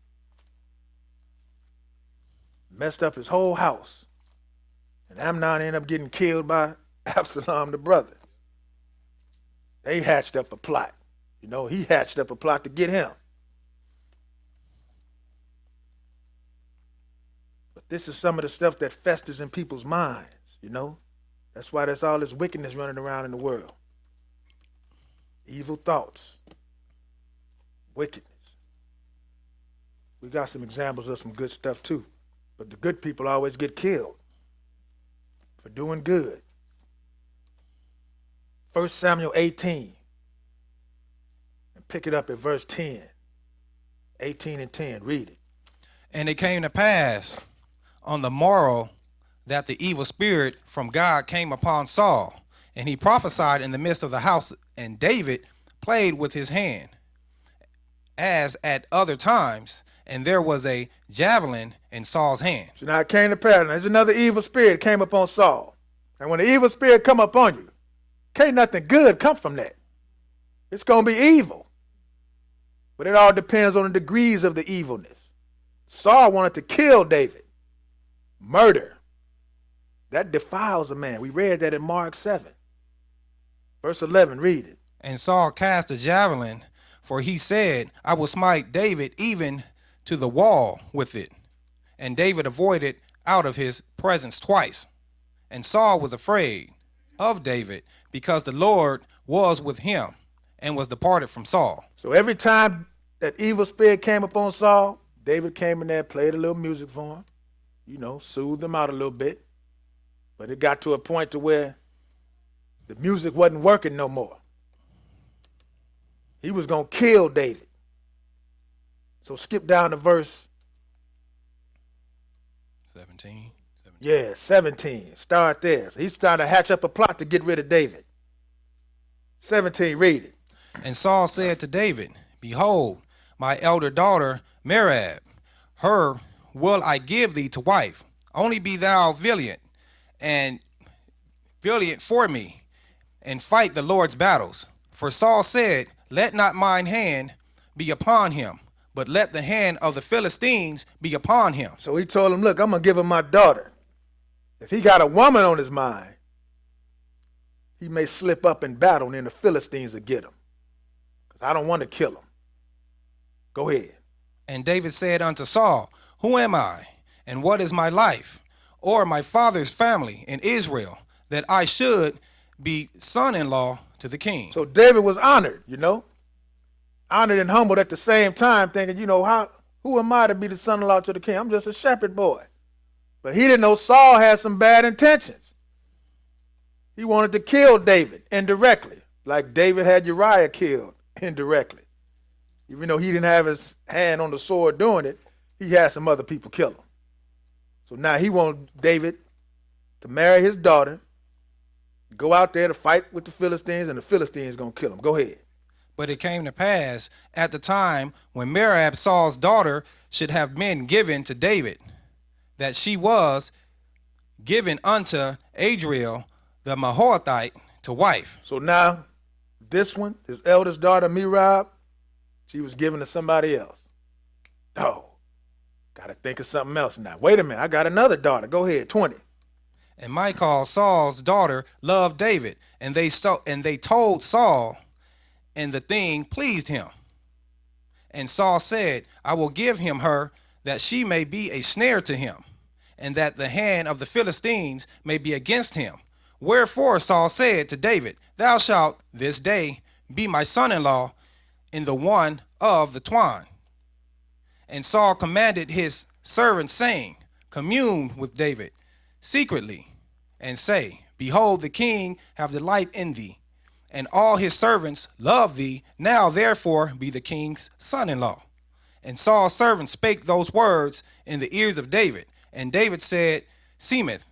Messed up his whole house. And Amnon ended up getting killed by Absalom, the brother. They hatched up a plot. He hatched up a plot to get him. But this is some of the stuff that festers in people's minds, That's why there's all this wickedness running around in the world. Evil thoughts. Wickedness. We got some examples of some good stuff too. But the good people always get killed for doing good. 1 Samuel 18. And pick it up at verse 10. 18 and 10. Read it. And it came to pass on the morrow that the evil spirit from God came upon Saul, and he prophesied in the midst of the house, and David played with his hand, as at other times, and there was a javelin in Saul's hand. So now it came to pass. There's another evil spirit came upon Saul. And when the evil spirit come upon you, can't nothing good come from that. It's going to be evil. But it all depends on the degrees of the evilness. Saul wanted to kill David. Murder. That defiles a man. We read that in Mark 7. Verse 11, read it. And Saul cast a javelin, for he said, I will smite David even to the wall with it. And David avoided out of his presence twice. And Saul was afraid of David, because the Lord was with him, and was departed from Saul. So every time that evil spirit came upon Saul, David came in there, played a little music for him, soothed him out a little bit. But it got to a point to where the music wasn't working no more. He was going to kill David. So skip down to verse 17. Yeah, 17. Start there. So he's trying to hatch up a plot to get rid of David. 17, read it. And Saul said to David, Behold, my elder daughter Merab, her will I give thee to wife. Only be thou and valiant for me, and fight the Lord's battles. For Saul said, let not mine hand be upon him, but let the hand of the Philistines be upon him. So he told him, look, I'm going to give him my daughter. If he got a woman on his mind, he may slip up in battle and then the Philistines will get him. Because I don't want to kill him. Go ahead. And David said unto Saul, who am I, and what is my life, or my father's family in Israel, that I should be son-in-law to the king? So David was honored, honored and humbled at the same time, thinking, who am I to be the son-in-law to the king? I'm just a shepherd boy. But he didn't know Saul had some bad intentions. He wanted to kill David indirectly, like David had Uriah killed indirectly. Even though he didn't have his hand on the sword doing it, he had some other people kill him. So now he wants David to marry his daughter, go out there to fight with the Philistines, and the Philistines going to kill him. Go ahead. But it came to pass at the time when Merab, Saul's daughter, should have been given to David, that she was given unto Adriel the Mahothite to wife. So now this one, his eldest daughter, Merab, she was given to somebody else. Oh, got to think of something else now. Wait a minute, I got another daughter. Go ahead, 20. And Michal, Saul's daughter, loved David, and they told Saul, and the thing pleased him. And Saul said, I will give him her, that she may be a snare to him, and that the hand of the Philistines may be against him. Wherefore Saul said to David, thou shalt this day be my son-in-law in the one of the twine. And Saul commanded his servants, saying, commune with David secretly, and say, behold, the king have delight in thee, and all his servants love thee. Now therefore be the king's son-in-law. And Saul's servants spake those words in the ears of David. And David said, seemeth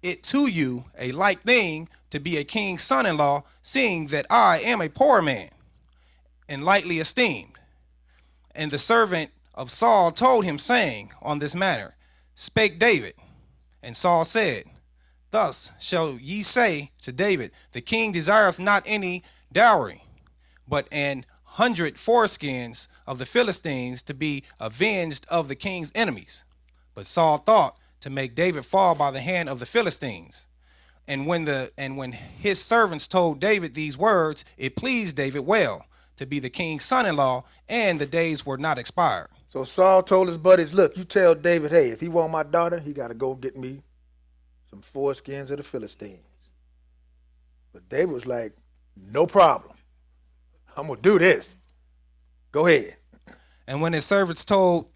it to you a like thing to be a king's son-in-law, seeing that I am a poor man, and lightly esteemed? And the servant of Saul told him, saying, on this matter spake David. And Saul said, thus shall ye say to David, the king desireth not any dowry, but 100 foreskins of the Philistines to be avenged of the king's enemies. But Saul thought to make David fall by the hand of the Philistines. And when his servants told David these words, it pleased David well to be the king's son-in-law, and the days were not expired. So Saul told his buddies, look, you tell David, hey, if he want my daughter, he got to go get me some foreskins of the Philistines. But David was like, no problem. I'm going to do this. Go ahead. And when his servants told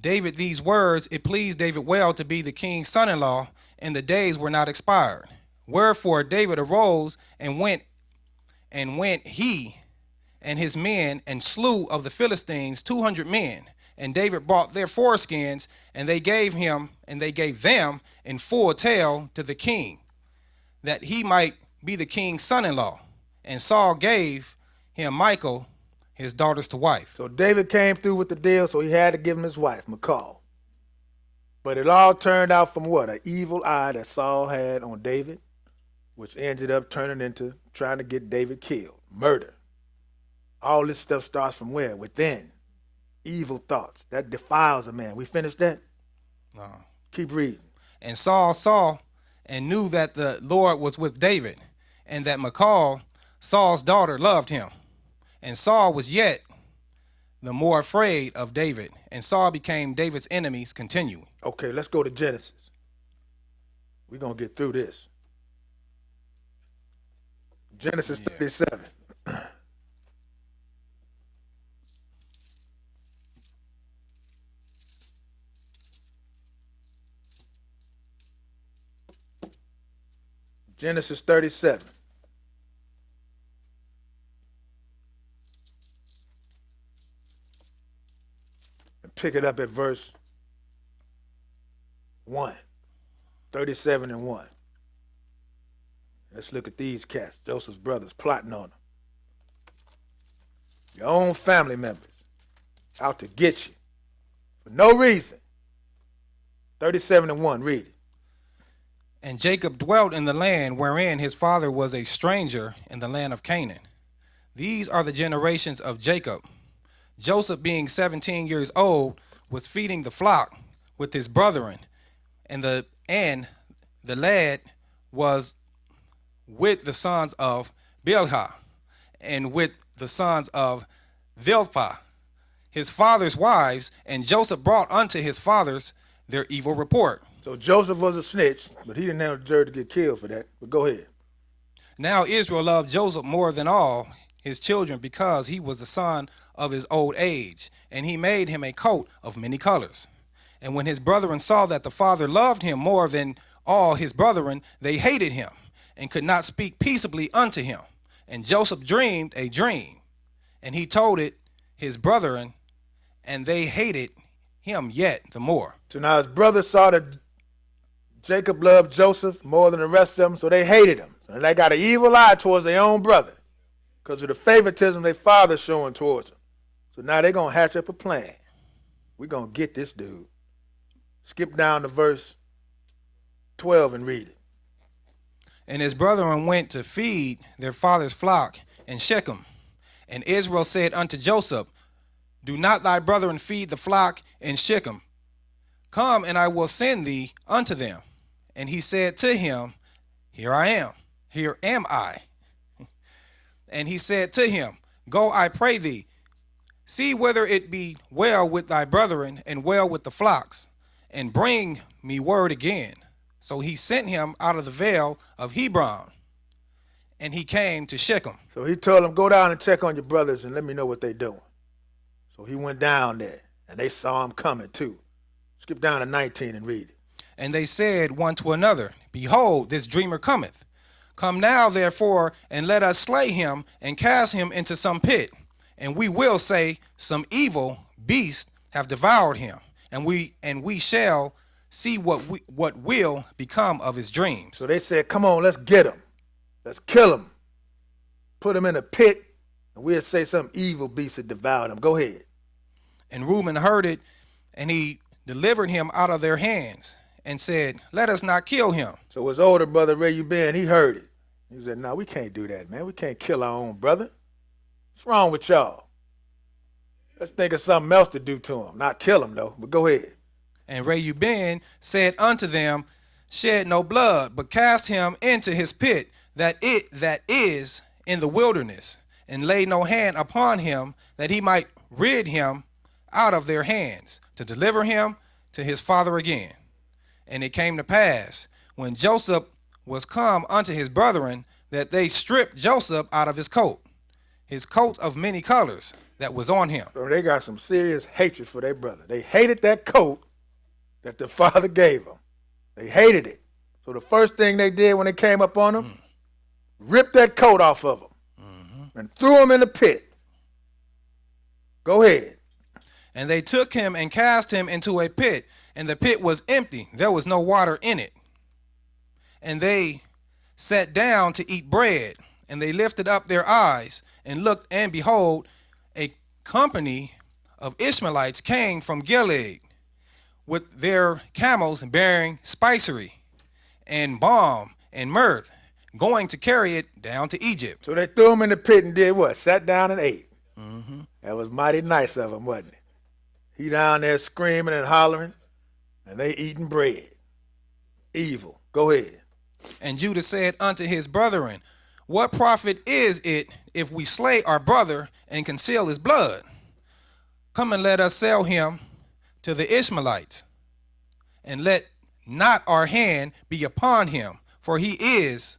David these words, it pleased David well to be the king's son-in-law, and the days were not expired. Wherefore David arose and went he and his men, and slew of the Philistines 200 men. And David brought their foreskins, and they gave them in full tale to the king, that he might be the king's son-in-law. And Saul gave him Michal, his daughters, to wife. So David came through with the deal, so he had to give him his wife, Michal. But it all turned out from what? An evil eye that Saul had on David, which ended up turning into trying to get David killed, murder. All this stuff starts from where? Within. Evil thoughts. That defiles a man. We finished that? No. Keep reading. And Saul saw and knew that the Lord was with David, and that Michal, Saul's daughter, loved him. And Saul was yet the more afraid of David, and Saul became David's enemies continually. Okay, let's go to Genesis. We're going to get through this. Genesis 37. Genesis 37. And pick it up at verse 1. 37 and 1. Let's look at these cats, Joseph's brothers, plotting on them. Your own family members. out to get you for no reason. 37:1, read it. And Jacob dwelt in the land wherein his father was a stranger, in the land of Canaan. These are the generations of Jacob. Joseph, being 17 years old, was feeding the flock with his brethren, and the lad was with the sons of Bilhah, and with the sons of Zilpah, his father's wives, and Joseph brought unto his fathers their evil report. So Joseph was a snitch, but he didn't have the deserve to get killed for that. But go ahead. Now Israel loved Joseph more than all his children, because he was the son of his old age, and he made him a coat of many colors. And when his brethren saw that the father loved him more than all his brethren, they hated him, and could not speak peaceably unto him. And Joseph dreamed a dream, and he told it his brethren, and they hated him yet the more. So now his brothers saw that Jacob loved Joseph more than the rest of them, so they hated him. So they got an evil eye towards their own brother because of the favoritism their father's showing towards him. So now they're going to hatch up a plan. We're going to get this dude. Skip down to verse 12 and read it. And his brethren went to feed their father's flock in Shechem. And Israel said unto Joseph, do not thy brethren feed the flock in Shechem? Come, and I will send thee unto them. And he said to him, here am I. And he said to him, go, I pray thee, see whether it be well with thy brethren and well with the flocks, and bring me word again. So he sent him out of the vale of Hebron, and he came to Shechem. So he told him, go down and check on your brothers and let me know what they're doing. So he went down there, and they saw him coming too. Skip down to 19 and read it. And they said one to another, behold, this dreamer cometh. Come now, therefore, and let us slay him and cast him into some pit. And we will say, some evil beast have devoured him, and we shall see what will become of his dreams. So they said, come on, let's get him. Let's kill him. Put him in a pit, and we'll say some evil beast had devoured him. Go ahead. And Reuben heard it, and he delivered him out of their hands, and said, let us not kill him. So his older brother, Reprobate, he heard it. He said, no, we can't do that, man. We can't kill our own brother. What's wrong with y'all? Let's think of something else to do to him. Not kill him, though, but go ahead. And Reuben said unto them, shed no blood, but cast him into his pit that is in the wilderness, and lay no hand upon him, that he might rid him out of their hands, to deliver him to his father again. And it came to pass, when Joseph was come unto his brethren, that they stripped Joseph out of his coat of many colors that was on him. So they got some serious hatred for their brother. They hated that coat that the father gave them. They hated it. So the first thing they did when they came up on him, ripped that coat off of him and threw him in the pit. Go ahead. And they took him and cast him into a pit, and the pit was empty. There was no water in it. And they sat down to eat bread, and they lifted up their eyes and looked, and behold, a company of Ishmaelites came from Gilead with their camels bearing spicery and balm and myrrh, going to carry it down to Egypt. So they threw him in the pit and did what? Sat down and ate. That was mighty nice of him, wasn't it? He down there screaming and hollering, and they eating bread. Evil. Go ahead. And Judah said unto his brethren, what profit is it if we slay our brother and conceal his blood? Come and let us sell him to the Ishmaelites, and let not our hand be upon him, for he is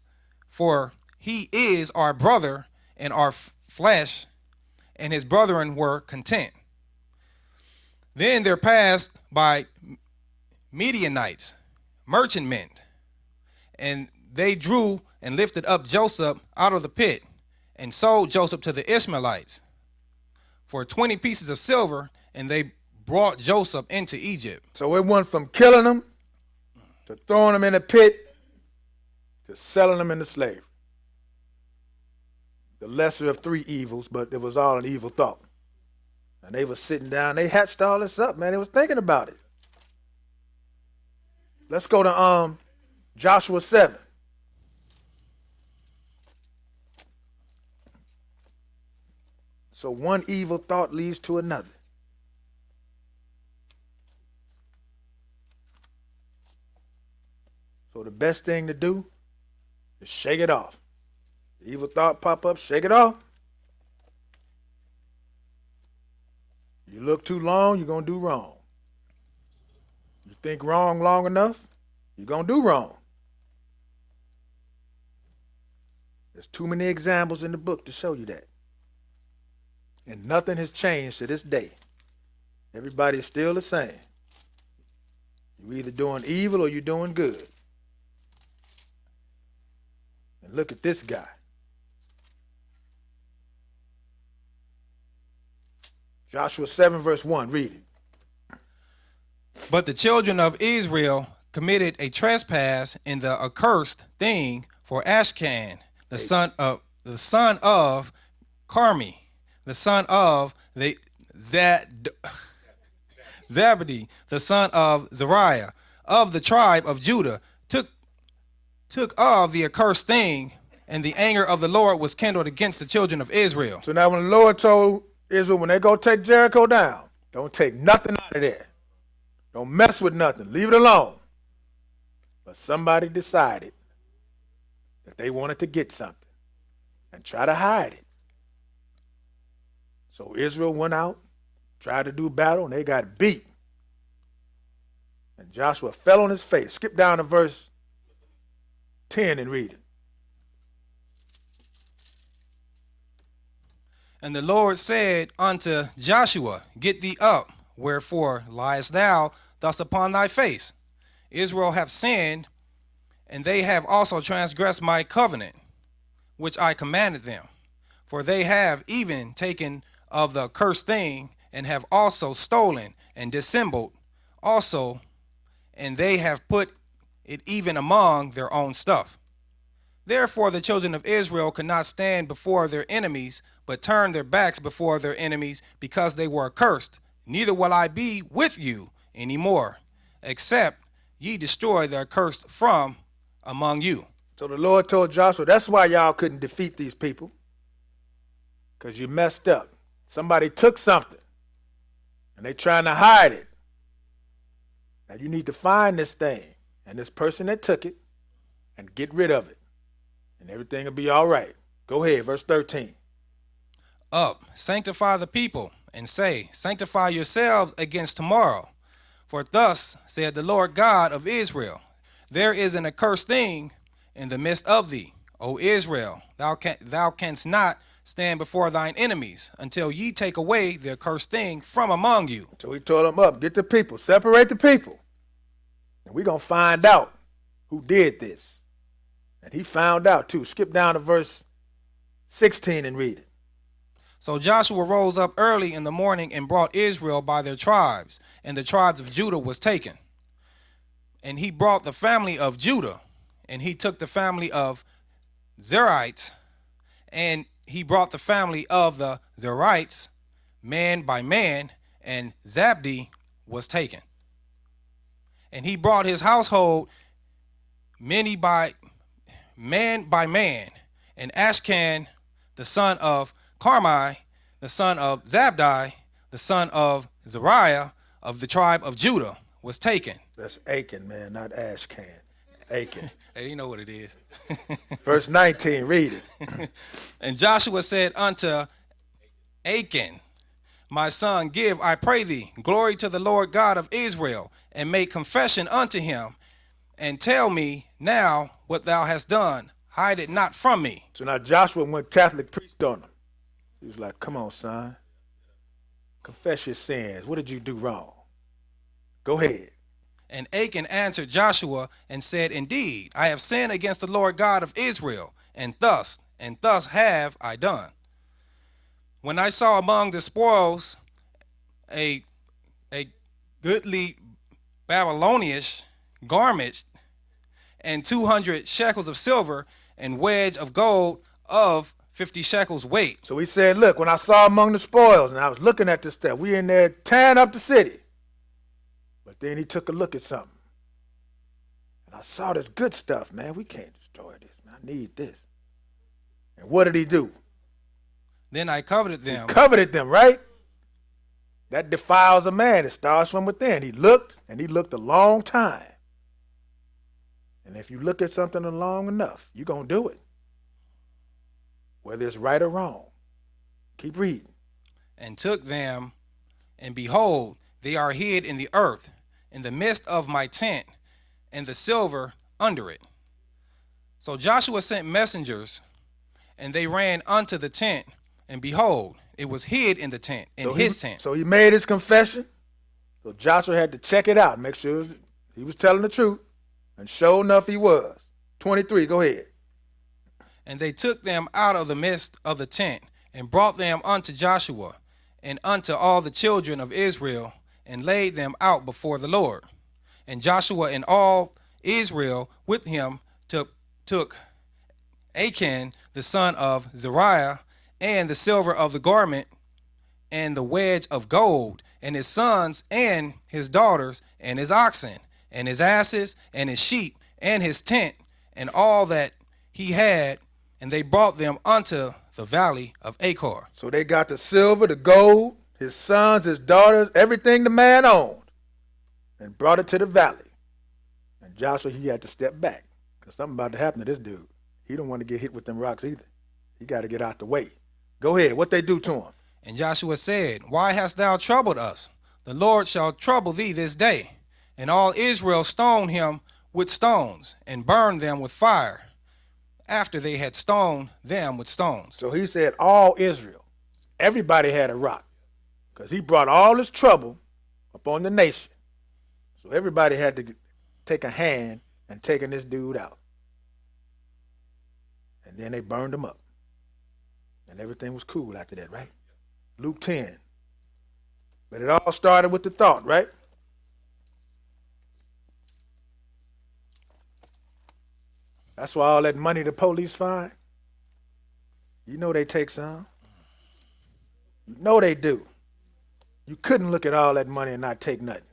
our brother and our flesh. And his brethren were content. Then there passed by Midianites, merchantmen, and they drew and lifted up Joseph out of the pit, and sold Joseph to the Ishmaelites for 20 pieces of silver, and they brought Joseph into Egypt. So it went from killing him to throwing him in a pit to selling him into slavery. The lesser of three evils, but it was all an evil thought. And they was sitting down. They hatched all this up, man. They was thinking about it. Let's go to Joshua 7. So one evil thought leads to another. So the best thing to do is shake it off. The evil thought pop up, shake it off. You look too long, you're going to do wrong. You think wrong long enough, you're going to do wrong. There's too many examples in the book to show you that. And nothing has changed to this day. Everybody's still the same. You're either doing evil or you're doing good. And look at this guy. Joshua 7 verse 1, read it. But the children of Israel committed a trespass in the accursed thing for Ashcan, the son of Carmi, the son of the Zabdi, the son of Zariah, of the tribe of Judah, took of the accursed thing, and the anger of the Lord was kindled against the children of Israel. So now when the Lord told Israel, when they go take Jericho down, don't take nothing out of there. Don't mess with nothing. Leave it alone. But somebody decided that they wanted to get something and try to hide it. So Israel went out, tried to do battle, and they got beat. And Joshua fell on his face. Skip down to verse 10 and read it. And the Lord said unto Joshua, Get thee up, wherefore liest thou thus upon thy face? Israel hath sinned, and they have also transgressed my covenant, which I commanded them. For they have even taken of the accursed thing, and have also stolen and dissembled also, and they have put it even among their own stuff. Therefore the children of Israel could not stand before their enemies, but turned their backs before their enemies, because they were accursed. Neither will I be with you any more, except ye destroy the accursed from among you. So the Lord told Joshua, that's why y'all couldn't defeat these people, because you messed up. Somebody took something, and they trying to hide it. Now you need to find this thing and this person that took it and get rid of it, and everything will be all right. Go ahead, verse 13. Up, sanctify the people, and say, Sanctify yourselves against tomorrow. For thus said the Lord God of Israel, There is an accursed thing in the midst of thee, O Israel. Thou canst not stand before thine enemies until ye take away the accursed thing from among you. So he told them up, get the people, separate the people. And we're going to find out who did this. And he found out too. Skip down to verse 16 and read it. So Joshua rose up early in the morning and brought Israel by their tribes, and the tribes of Judah was taken. And he brought the family of Judah, and he took the family of Zerites, and he brought the family of the Zerites, man by man, and Zabdi was taken. And he brought his household man by man, and Ashcan, the son of Carmi, the son of Zabdi, the son of Zariah, of the tribe of Judah, was taken. That's Achan, man, not Ashcan. Achan. Hey, you know what it is. Verse 19, read it. And Joshua said unto Achan, My son, give, I pray thee, glory to the Lord God of Israel, and make confession unto him, and tell me now what thou hast done. Hide it not from me. So now Joshua went Catholic priest on him. He was like, come on, son. Confess your sins. What did you do wrong? Go ahead. And Achan answered Joshua and said, Indeed, I have sinned against the Lord God of Israel, and thus have I done. When I saw among the spoils a goodly Babylonish garment, and 200 shekels of silver, and wedge of gold of 50 shekels weight. So he said, look, when I saw among the spoils, and I was looking at this stuff, we in there tearing up the city. But then he took a look at something. And I saw this good stuff, man. We can't destroy this, man. I need this. And what did he do? Then I coveted them. He coveted them, right? That defiles a man. It starts from within. He looked, and he looked a long time. And if you look at something long enough, you're going to do it. Whether it's right or wrong. Keep reading. And took them, and behold, they are hid in the earth, in the midst of my tent, and the silver under it. So Joshua sent messengers, and they ran unto the tent, and behold, it was hid in the tent, in his tent. So he made his confession. So Joshua had to check it out, make sure he was telling the truth. And sure enough, he was. 23, go ahead. And they took them out of the midst of the tent, and brought them unto Joshua, and unto all the children of Israel, and laid them out before the Lord. And Joshua and all Israel with him took Achan, the son of Zariah, and the silver of the garment, and the wedge of gold, and his sons, and his daughters, and his oxen, and his asses, and his sheep, and his tent, and all that he had, and they brought them unto the valley of Achor. So they got the silver, the gold, his sons, his daughters, everything the man owned, and brought it to the valley. And Joshua, he had to step back, because something about to happen to this dude. He don't want to get hit with them rocks either. He got to get out the way. Go ahead. What they do to him? And Joshua said, Why hast thou troubled us? The Lord shall trouble thee this day. And all Israel stoned him with stones, and burned them with fire, after they had stoned them with stones. So he said, all Israel, everybody had a rock, because he brought all this trouble upon the nation. So everybody had to take a hand and taking this dude out. And then they burned him up. And everything was cool after that, right? Luke 10. But it all started with the thought, right? That's why all that money the police find, you know they take some. You know they do. You couldn't look at all that money and not take nothing.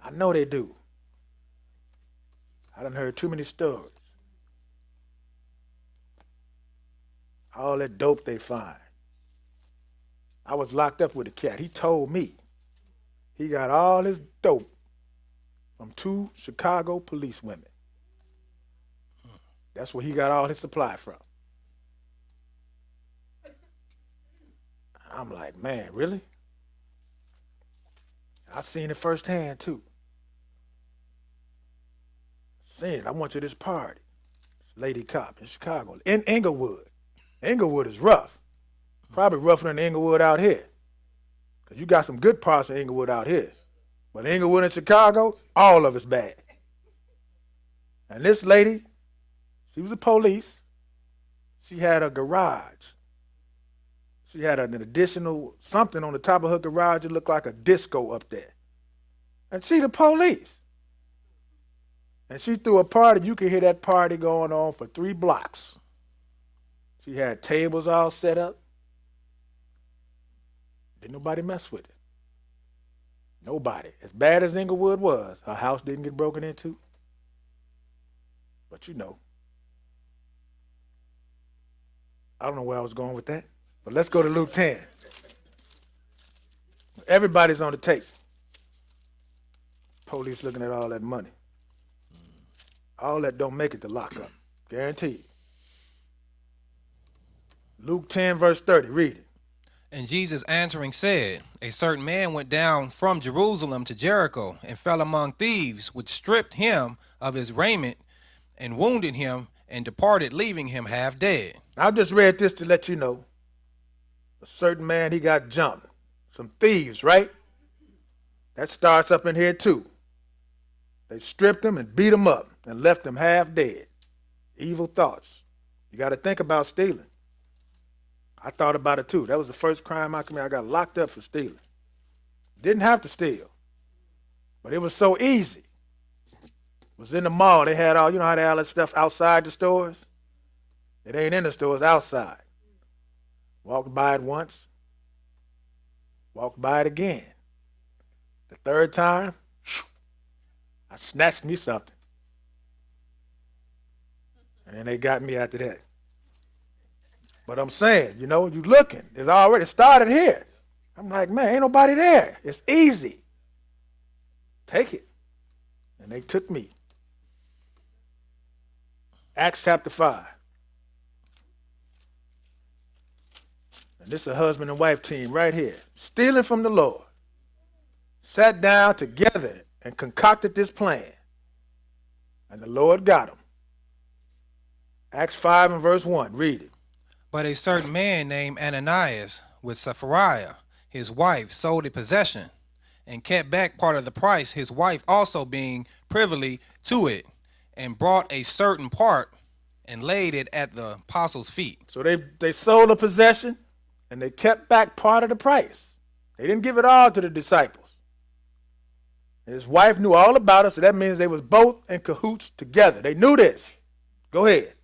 I know they do. I done heard too many stories. All that dope they find. I was locked up with a cat. He told me he got all his dope from 2 Chicago police women. That's where he got all his supply from. I'm like, man, really? I seen it firsthand too. Seen it. I went to this party. This lady cop in Chicago, in Inglewood. Inglewood is rough. Probably rougher than Inglewood out here. Because you got some good parts of Inglewood out here. But Inglewood in Chicago, all of it's bad. And this lady, she was a police. She had a garage. She had an additional something on the top of her garage. It looked like a disco up there. And she the police. And she threw a party. You could hear that party going on for 3 blocks. She had tables all set up. Didn't nobody mess with it. Nobody. As bad as Inglewood was, her house didn't get broken into. But you know. I don't know where I was going with that. But let's go to Luke 10. Everybody's on the tape. Police looking at all that money. All that don't make it to lockup. Guaranteed. Luke 10, verse 30. Read it. And Jesus answering said, A certain man went down from Jerusalem to Jericho, and fell among thieves, which stripped him of his raiment, and wounded him, and departed, leaving him half dead. I just read this to let you know. A certain man, he got jumped. Some thieves, right? That starts up in here too. They stripped him and beat him up and left him half dead. Evil thoughts. You got to think about stealing. I thought about it too. That was the first crime I committed. I got locked up for stealing. Didn't have to steal. But it was so easy. It was in the mall. They had all, you know how they had all that stuff outside the stores? It ain't in the store, it's outside. Walked by it once, walked by it again. The third time, I snatched me something. And then they got me after that. But I'm saying, you looking. It already started here. I'm like, man, ain't nobody there. It's easy. Take it. And they took me. Acts chapter 5. And this is a husband and wife team right here. Stealing from the Lord. Sat down together and concocted this plan. And the Lord got them. Acts 5 and verse 1. Read it. But a certain man named Ananias with Sapphira, his wife, sold a possession and kept back part of the price, his wife also being privily to it, and brought a certain part and laid it at the apostles' feet. So they sold a possession and they kept back part of the price. They didn't give it all to the disciples. And his wife knew all about it, so that means they was both in cahoots together. They knew this. Go ahead.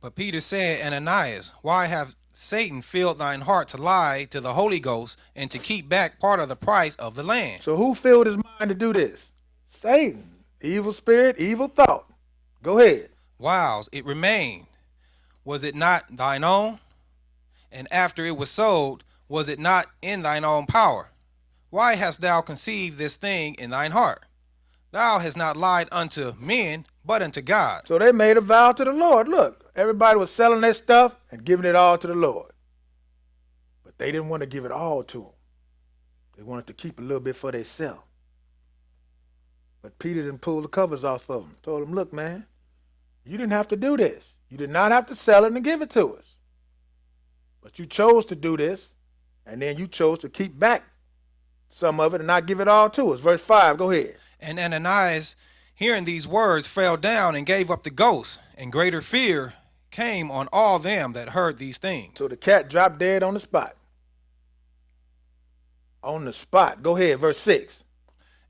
But Peter said, Ananias, why have Satan filled thine heart to lie to the Holy Ghost and to keep back part of the price of the land? So who filled his mind to do this? Satan. Evil spirit, evil thought. Go ahead. Whiles it remained, was it not thine own? And after it was sold, was it not in thine own power? Why hast thou conceived this thing in thine heart? Thou hast not lied unto men, but unto God. So they made a vow to the Lord. Look, everybody was selling their stuff and giving it all to the Lord. But they didn't want to give it all to him. They wanted to keep a little bit for themselves. But Peter didn't pull the covers off of them. Told him, look, man, you didn't have to do this. You did not have to sell it and give it to us. But you chose to do this, and then you chose to keep back some of it and not give it all to us. Verse 5, go ahead. And Ananias, hearing these words, fell down and gave up the ghost, and greater fear came on all them that heard these things. So the cat dropped dead on the spot. On the spot. Go ahead, verse 6.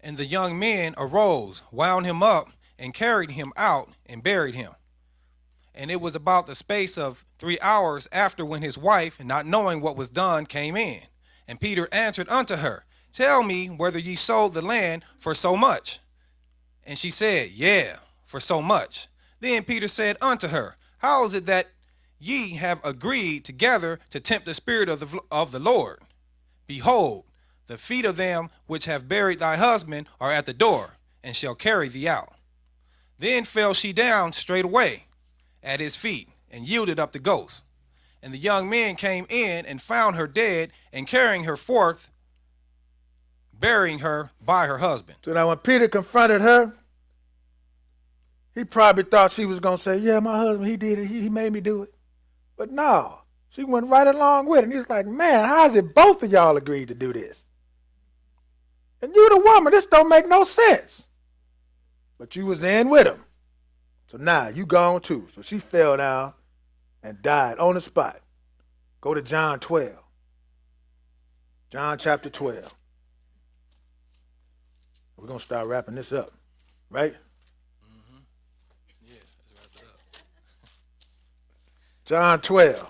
And the young men arose, wound him up, and carried him out, and buried him. And it was about the space of 3 hours after when his wife, not knowing what was done, came in. And Peter answered unto her, Tell me whether ye sold the land for so much. And she said, Yeah, for so much. Then Peter said unto her, How is it that ye have agreed together to tempt the Spirit of the Lord? Behold, the feet of them which have buried thy husband are at the door, and shall carry thee out. Then fell she down straightway at his feet, and yielded up the ghost. And the young men came in and found her dead, and carrying her forth, burying her by her husband. So now when Peter confronted her, he probably thought she was going to say, yeah, my husband, he did it. He made me do it. But no, she went right along with it. And he was like, man, how is it both of y'all agreed to do this? And you the woman, this don't make no sense. But you was in with him. So now you gone too. So she fell down and died on the spot. Go to John 12. John chapter 12. We're going to start wrapping this up, right? Mm-hmm. Yeah, let's wrap it up. John 12,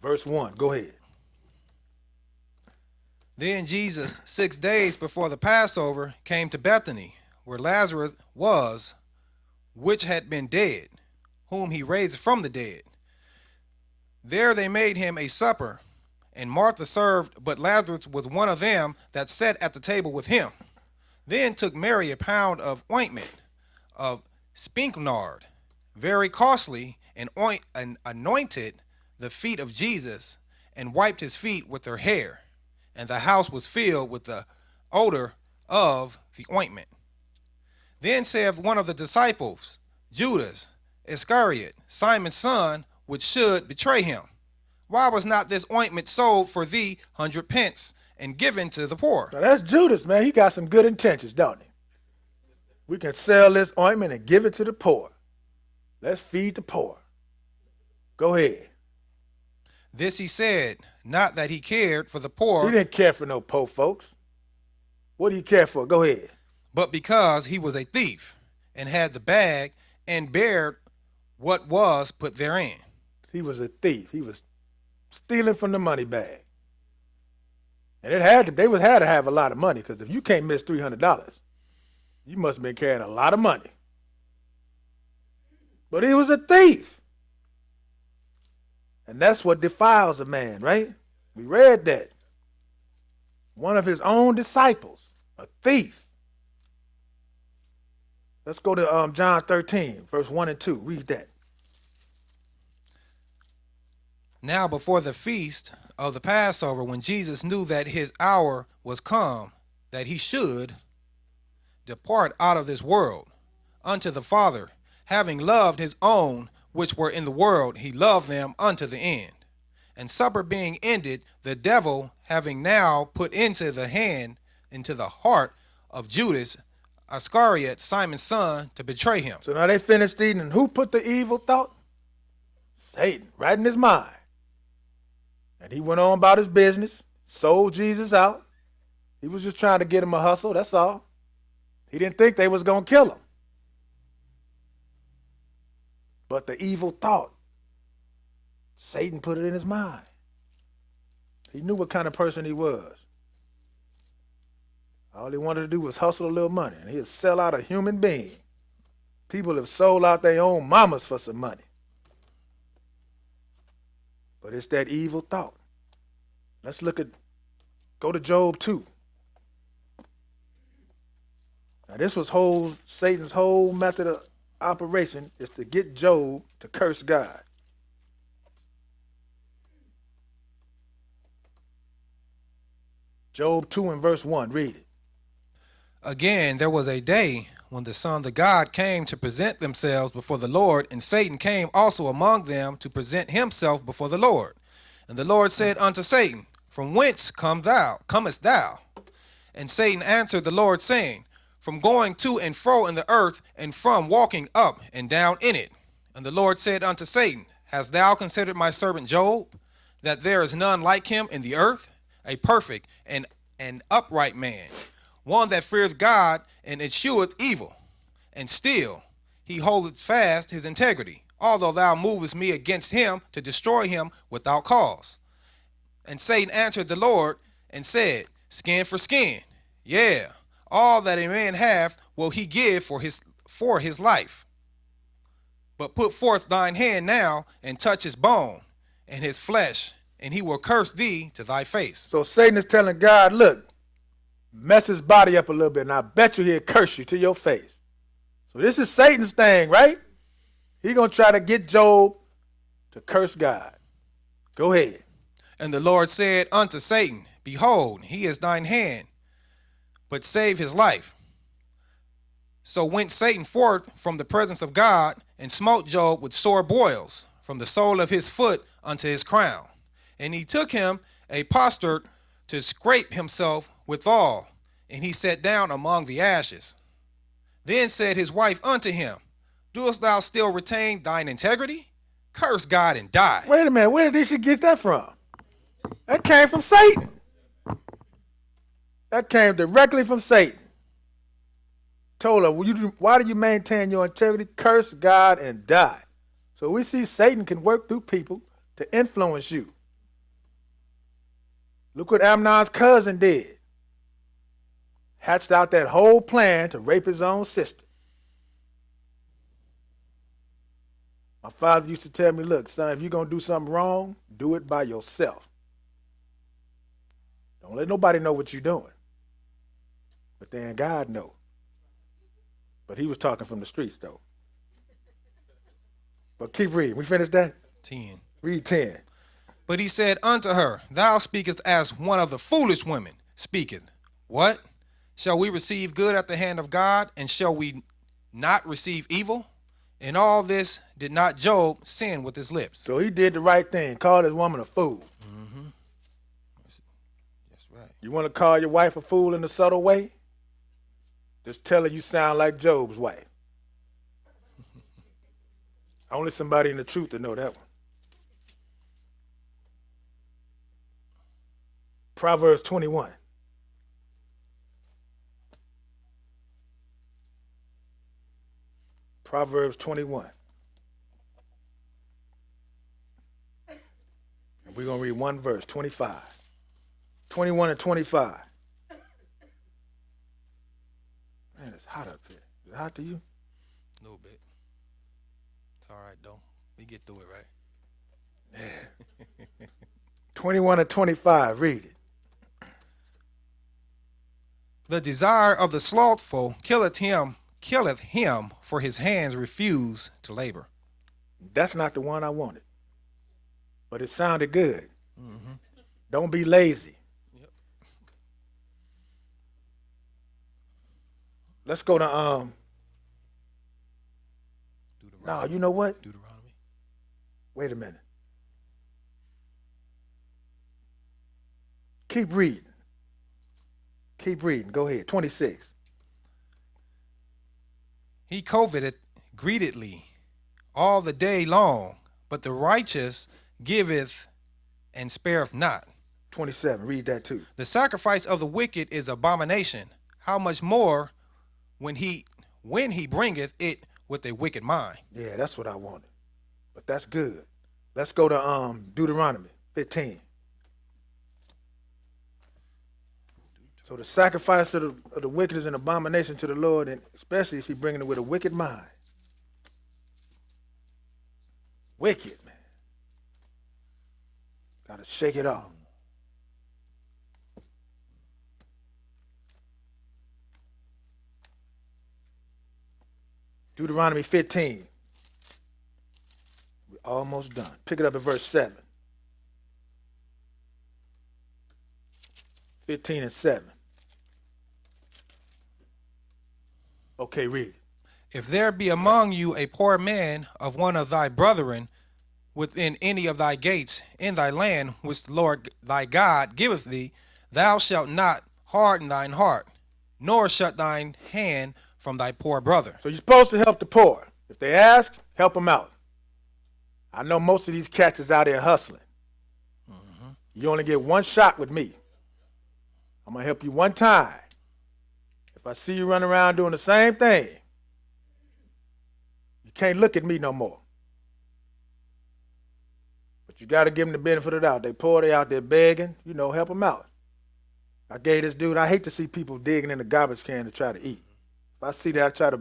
verse 1. Go ahead. Then Jesus, 6 days before the Passover, came to Bethany, where Lazarus was, which had been dead, whom he raised from the dead. There they made him a supper, and Martha served, but Lazarus was one of them that sat at the table with him. Then took Mary a pound of ointment of spikenard, very costly, and anointed the feet of Jesus, and wiped his feet with her hair. And the house was filled with the odor of the ointment. Then saith one of the disciples, Judas Iscariot, Simon's son, which should betray him, Why was not this ointment sold for thee 100 pence and given to the poor? Now that's Judas, man. He got some good intentions, don't he? We can sell this ointment and give it to the poor. Let's feed the poor. Go ahead. This he said, not that he cared for the poor. He didn't care for no poor folks. What do you care for? Go ahead. But because he was a thief, and had the bag, and bared what was put therein. He was a thief. He was stealing from the money bag. And they had to have a lot of money, because if you can't miss $300, you must have been carrying a lot of money. But he was a thief. And that's what defiles a man, right? We read that. One of his own disciples, a thief. Let's go to John 13, verse 1 and 2. Read that. Now before the feast of the Passover, when Jesus knew that his hour was come, that he should depart out of this world unto the Father, having loved his own which were in the world, he loved them unto the end. And supper being ended, the devil having now put into the heart of Judas Iscariot, Simon's son, to betray him. So now they finished eating, and who put the evil thought? Satan, right in his mind. And he went on about his business, sold Jesus out. He was just trying to get him a hustle, that's all. He didn't think they was going to kill him. But the evil thought, Satan put it in his mind. He knew what kind of person he was. All he wanted to do was hustle a little money, and he'd sell out a human being. People have sold out their own mamas for some money. But it's that evil thought. Let's go to Job 2. Now this was Satan's whole method of operation, is to get Job to curse God. Job 2 and verse 1, read it. Again, there was a day when the sons of God came to present themselves before the Lord, and Satan came also among them to present himself before the Lord. And the Lord said unto Satan, From whence comest thou? And Satan answered the Lord, saying, From going to and fro in the earth, and from walking up and down in it. And the Lord said unto Satan, Hast thou considered my servant Job, that there is none like him in the earth, a perfect and an upright man, one that feareth God and escheweth evil, and still he holdeth fast his integrity, although thou movest me against him to destroy him without cause. And Satan answered the Lord and said, Skin for skin, yea, all that a man hath will he give for his life. But put forth thine hand now and touch his bone and his flesh, and he will curse thee to thy face. So Satan is telling God, look, mess his body up a little bit, and I bet you he'll curse you to your face. So this is Satan's thing, right? He's going to try to get Job to curse God. Go ahead. And the Lord said unto Satan, Behold, he is thine hand, but save his life. So went Satan forth from the presence of God, and smote Job with sore boils, from the sole of his foot unto his crown. And he took him a potsherd to scrape himself withal, and he sat down among the ashes. Then said his wife unto him, Doest thou still retain thine integrity? Curse God and die. Wait a minute, where did she get that from? That came from Satan. That came directly from Satan. Told her, why do you maintain your integrity? Curse God and die. So we see Satan can work through people to influence you. Look what Amnon's cousin did. Hatched out that whole plan to rape his own sister. My father used to tell me, look, son, if you're going to do something wrong, do it by yourself. Don't let nobody know what you're doing. But then God knows. But he was talking from the streets, though. But keep reading. We finished that? 10. Read 10. But he said unto her, Thou speakest as one of the foolish women speaketh. What? Shall we receive good at the hand of God, and shall we not receive evil? In all this did not Job sin with his lips. So he did the right thing, called his woman a fool. Mm-hmm. That's right. You want to call your wife a fool in a subtle way? Just tell her you sound like Job's wife. Only somebody in the truth to know that one. Proverbs 21. Proverbs 21. We're going to read one verse, 25. 21 and 25. Man, it's hot up here. Is it hot to you? A little bit. It's all right, though. We get through it, right? Yeah. 21 and 25. Read it. The desire of the slothful killeth him, for his hands refuse to labor. That's not the one I wanted. But it sounded good. Mm-hmm. Don't be lazy. Yep. Let's go to no, you know what? Deuteronomy. Wait a minute. Keep reading. Keep reading. Go ahead. 26. He coveteth greedily all the day long, but the righteous giveth and spareth not. 27. Read that too. The sacrifice of the wicked is abomination. How much more when he bringeth it with a wicked mind? Yeah, that's what I wanted. But that's good. Let's go to Deuteronomy 15. So the sacrifice of the wicked is an abomination to the Lord, and especially if he's bringing it with a wicked mind. Wicked, man. Got to shake it off. Deuteronomy 15. We're almost done. Pick it up at verse 7. 15 and 7. Okay, read. If there be among you a poor man of one of thy brethren within any of thy gates in thy land, which the Lord thy God giveth thee, thou shalt not harden thine heart, nor shut thine hand from thy poor brother. So you're supposed to help the poor. If they ask, help them out. I know most of these cats is out there hustling. Mm-hmm. You only get one shot with me. I'm going to help you one time. If I see you running around doing the same thing, you can't look at me no more. But you got to give them the benefit of the doubt. They poor, they out there begging, help them out. I gave this dude, I hate to see people digging in the garbage can to try to eat. If I see that, if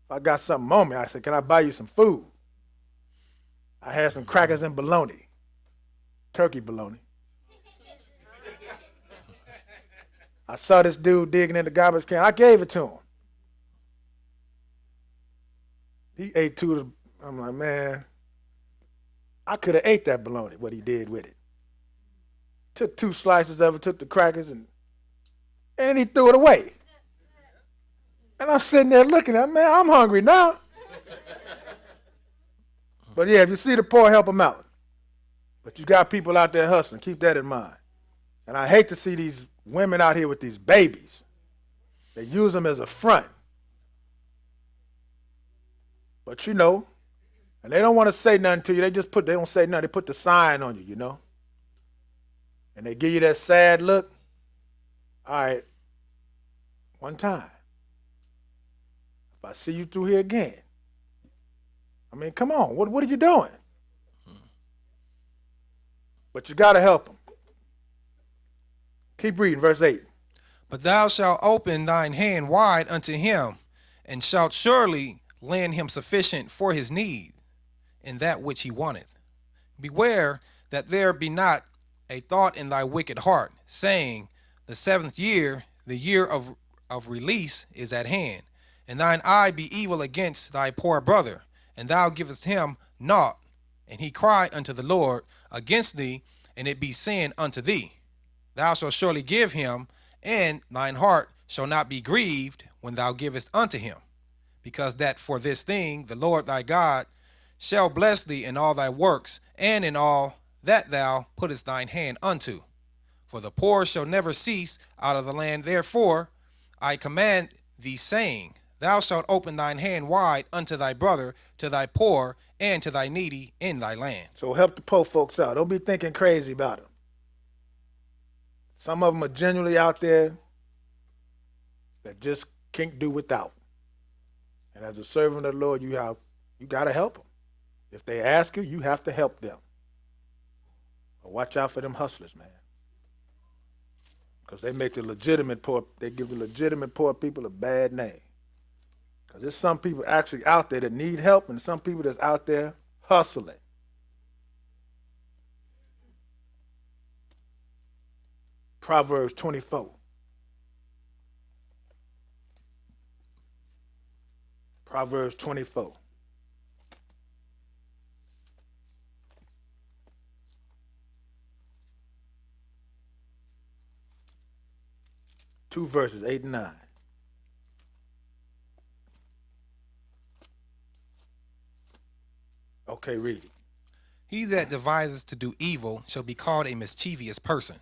I got something on me, I said, can I buy you some food? I had some crackers and bologna, turkey bologna. I saw this dude digging in the garbage can. I gave it to him. He ate two of them. I'm like, man, I could have ate that bologna, what he did with it. Took 2 slices of it, took the crackers, and he threw it away. And I'm sitting there looking at him, man, I'm hungry now. But yeah, if you see the poor, help them out. But you got people out there hustling. Keep that in mind. And I hate to see these women out here with these babies. They use them as a front. But and they don't want to say nothing to you. They don't say nothing. They put the sign on you, And they give you that sad look. All right, one time. If I see you through here again, I mean, come on. What are you doing? But you got to help them. Keep reading, verse 8. But thou shalt open thine hand wide unto him, and shalt surely lend him sufficient for his need in that which he wanteth. Beware that there be not a thought in thy wicked heart, saying, the 7th year, the year of release, is at hand, and thine eye be evil against thy poor brother, and thou givest him naught, and he cry unto the Lord against thee, and it be sin unto thee. Thou shalt surely give him, and thine heart shall not be grieved when thou givest unto him, because that for this thing the Lord thy God shall bless thee in all thy works, and in all that thou puttest thine hand unto. For the poor shall never cease out of the land. Therefore I command thee, saying, thou shalt open thine hand wide unto thy brother, to thy poor, and to thy needy in thy land. So help the poor folks out. Don't be thinking crazy about them. Some of them are genuinely out there that just can't do without. And as a servant of the Lord, you got to help them. If they ask you, you have to help them. But watch out for them hustlers, man. Because they make they give the legitimate poor people a bad name. Because there's some people actually out there that need help and some people that's out there hustling. Proverbs 24. Proverbs 24. Two verses, 8 and 9. Okay, read it. He that deviseth to do evil shall be called a mischievous person.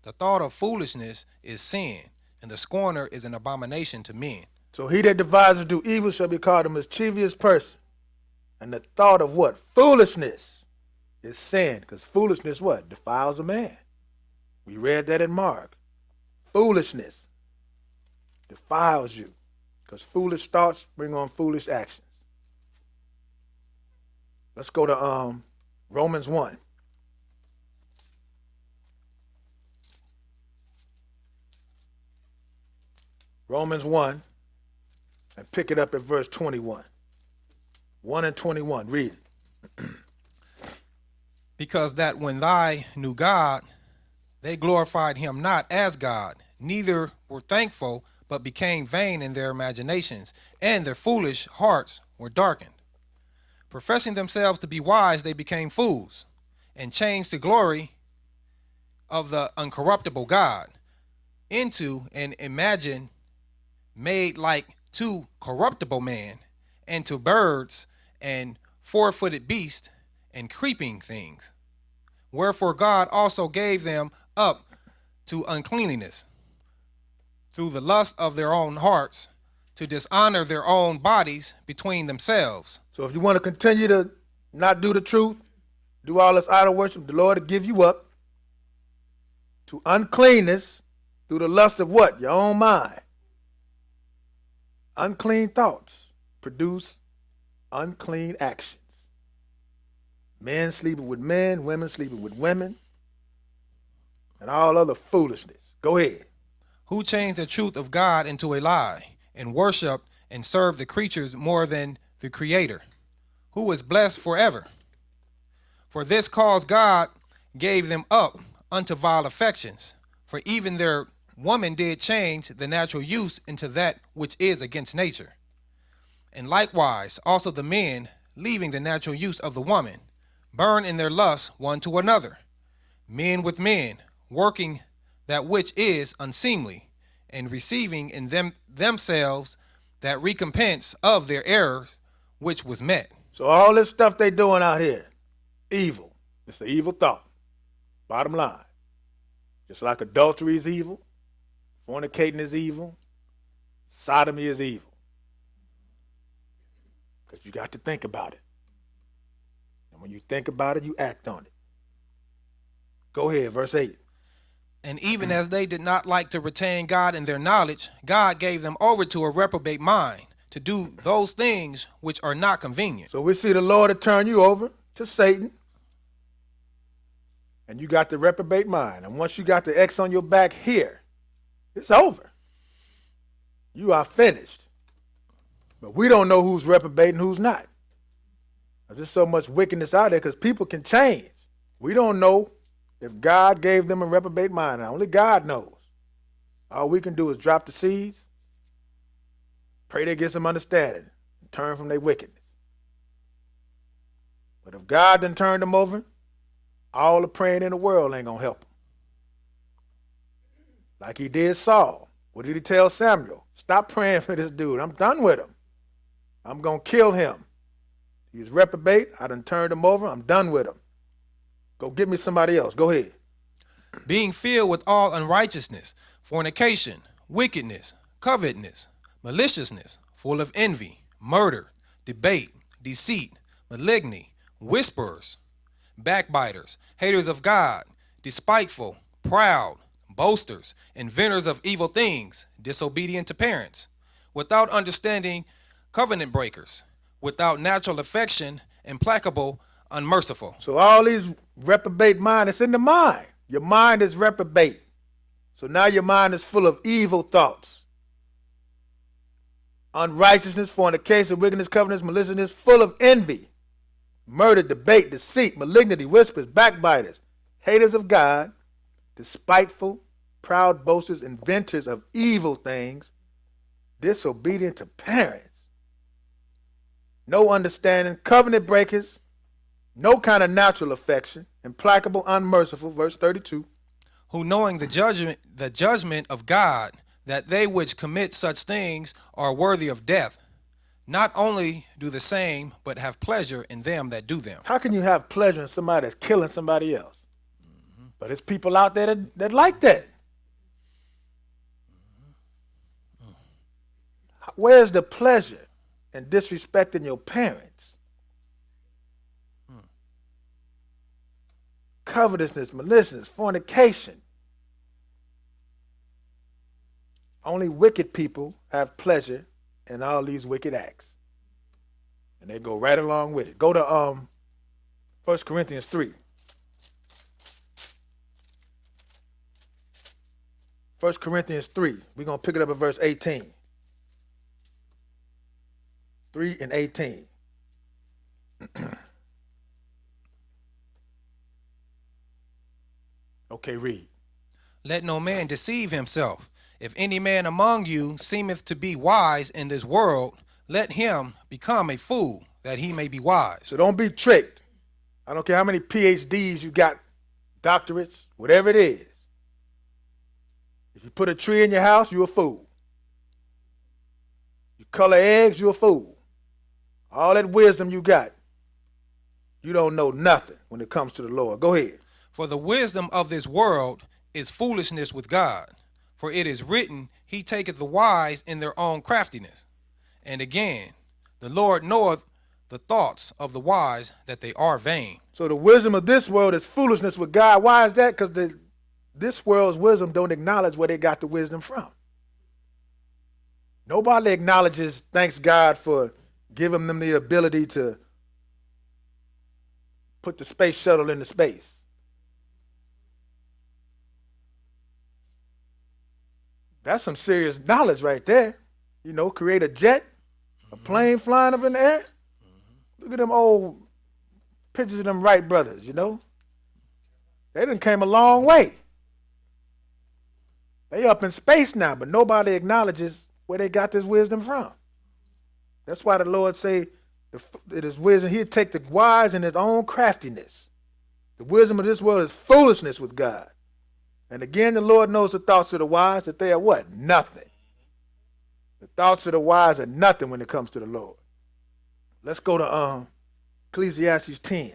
The thought of foolishness is sin, and the scorner is an abomination to men. So he that devises to do evil shall be called a mischievous person. And the thought of what? Foolishness is sin. Because foolishness what? Defiles a man. We read that in Mark. Foolishness defiles you. Because foolish thoughts bring on foolish actions. Let's go to Romans 1. Romans 1, and pick it up at verse 21. 1 and 21, read it. Because that when they knew God, they glorified him not as God, neither were thankful, but became vain in their imaginations, and their foolish hearts were darkened. Professing themselves to be wise, they became fools, and changed the glory of the uncorruptible God into an image made like to corruptible man, and to birds and four-footed beasts and creeping things. Wherefore God also gave them up to uncleanness through the lust of their own hearts, to dishonor their own bodies between themselves. So if you want to continue to not do the truth, do all this idol worship, the Lord will give you up to uncleanness through the lust of what? Your own mind. Unclean thoughts produce unclean actions. Men sleeping with men, women sleeping with women, and all other foolishness. Go ahead. Who changed the truth of God into a lie, and worshiped and served the creatures more than the Creator, who is blessed forever. For this cause God gave them up unto vile affections, for even their woman did change the natural use into that which is against nature. And likewise also the men, leaving the natural use of the woman, burn in their lust one to another, men with men, working that which is unseemly, and receiving in themselves that recompense of their errors which was met. So all this stuff they doing out here, evil. It's an evil thought. Bottom line. Just like adultery is evil, fornicating is evil, sodomy is evil. Because you got to think about it. And when you think about it, you act on it. Go ahead, verse 8. And even as they did not like to retain God in their knowledge, God gave them over to a reprobate mind to do those things which are not convenient. So we see the Lord to turn you over to Satan. And you got the reprobate mind. And once you got the X on your back here, it's over. You are finished. But we don't know who's reprobate and who's not. There's so much wickedness out there because people can change. We don't know if God gave them a reprobate mind. Now, only God knows. All we can do is drop the seeds, pray they get some understanding, and turn from their wickedness. But if God done turned them over, all the praying in the world ain't going to help them. Like he did Saul. What did he tell Samuel? Stop praying for this dude. I'm done with him. I'm going to kill him. He's reprobate. I done turned him over. I'm done with him. Go get me somebody else. Go ahead. Being filled with all unrighteousness, fornication, wickedness, covetousness, maliciousness, full of envy, murder, debate, deceit, malignity, whisperers, backbiters, haters of God, despiteful, proud, boasters, inventors of evil things, disobedient to parents, without understanding, covenant breakers, without natural affection, implacable, unmerciful. So all these reprobate mind, it's in the mind. Your mind is reprobate. So now your mind is full of evil thoughts. Unrighteousness, fornication, wickedness, covetousness, maliciousness, full of envy, murder, debate, deceit, malignity, whispers, backbiters, haters of God, despiteful, proud boasters, inventors of evil things, disobedient to parents, no understanding, covenant breakers, no kind of natural affection, implacable, unmerciful, verse 32. Who knowing the judgment of God, that they which commit such things are worthy of death, not only do the same, but have pleasure in them that do them. How can you have pleasure in somebody that's killing somebody else? But there's people out there that like that. Where's the pleasure in disrespecting your parents? Covetousness, maliciousness, fornication. Only wicked people have pleasure in all these wicked acts. And they go right along with it. Go to 1 Corinthians 3. 1 Corinthians 3. We're going to pick it up at verse 18. 3 and 18. Okay, read. Let no man deceive himself. If any man among you seemeth to be wise in this world, let him become a fool, that he may be wise. So don't be tricked. I don't care how many PhDs you got, doctorates, whatever it is. If you put a tree in your house, you're a fool. You color eggs, you're a fool. All that wisdom you got, you don't know nothing when it comes to the Lord. Go ahead. For the wisdom of this world is foolishness with God. For it is written, He taketh the wise in their own craftiness. And again, the Lord knoweth the thoughts of the wise, that they are vain. So the wisdom of this world is foolishness with God. Why is that? Because this world's wisdom don't acknowledge where they got the wisdom from. Nobody acknowledges, thanks God for giving them the ability to put the space shuttle into space. That's some serious knowledge right there. You know, create a jet, a plane flying up in the air. Look at them old pictures of them Wright brothers, you know. They done came a long way. They up in space now, but nobody acknowledges where they got this wisdom from. That's why the Lord say it is wisdom. He'll take the wise in his own craftiness. The wisdom of this world is foolishness with God. And again, the Lord knows the thoughts of the wise, that they are what? Nothing. The thoughts of the wise are nothing when it comes to the Lord. Let's go to Ecclesiastes 10.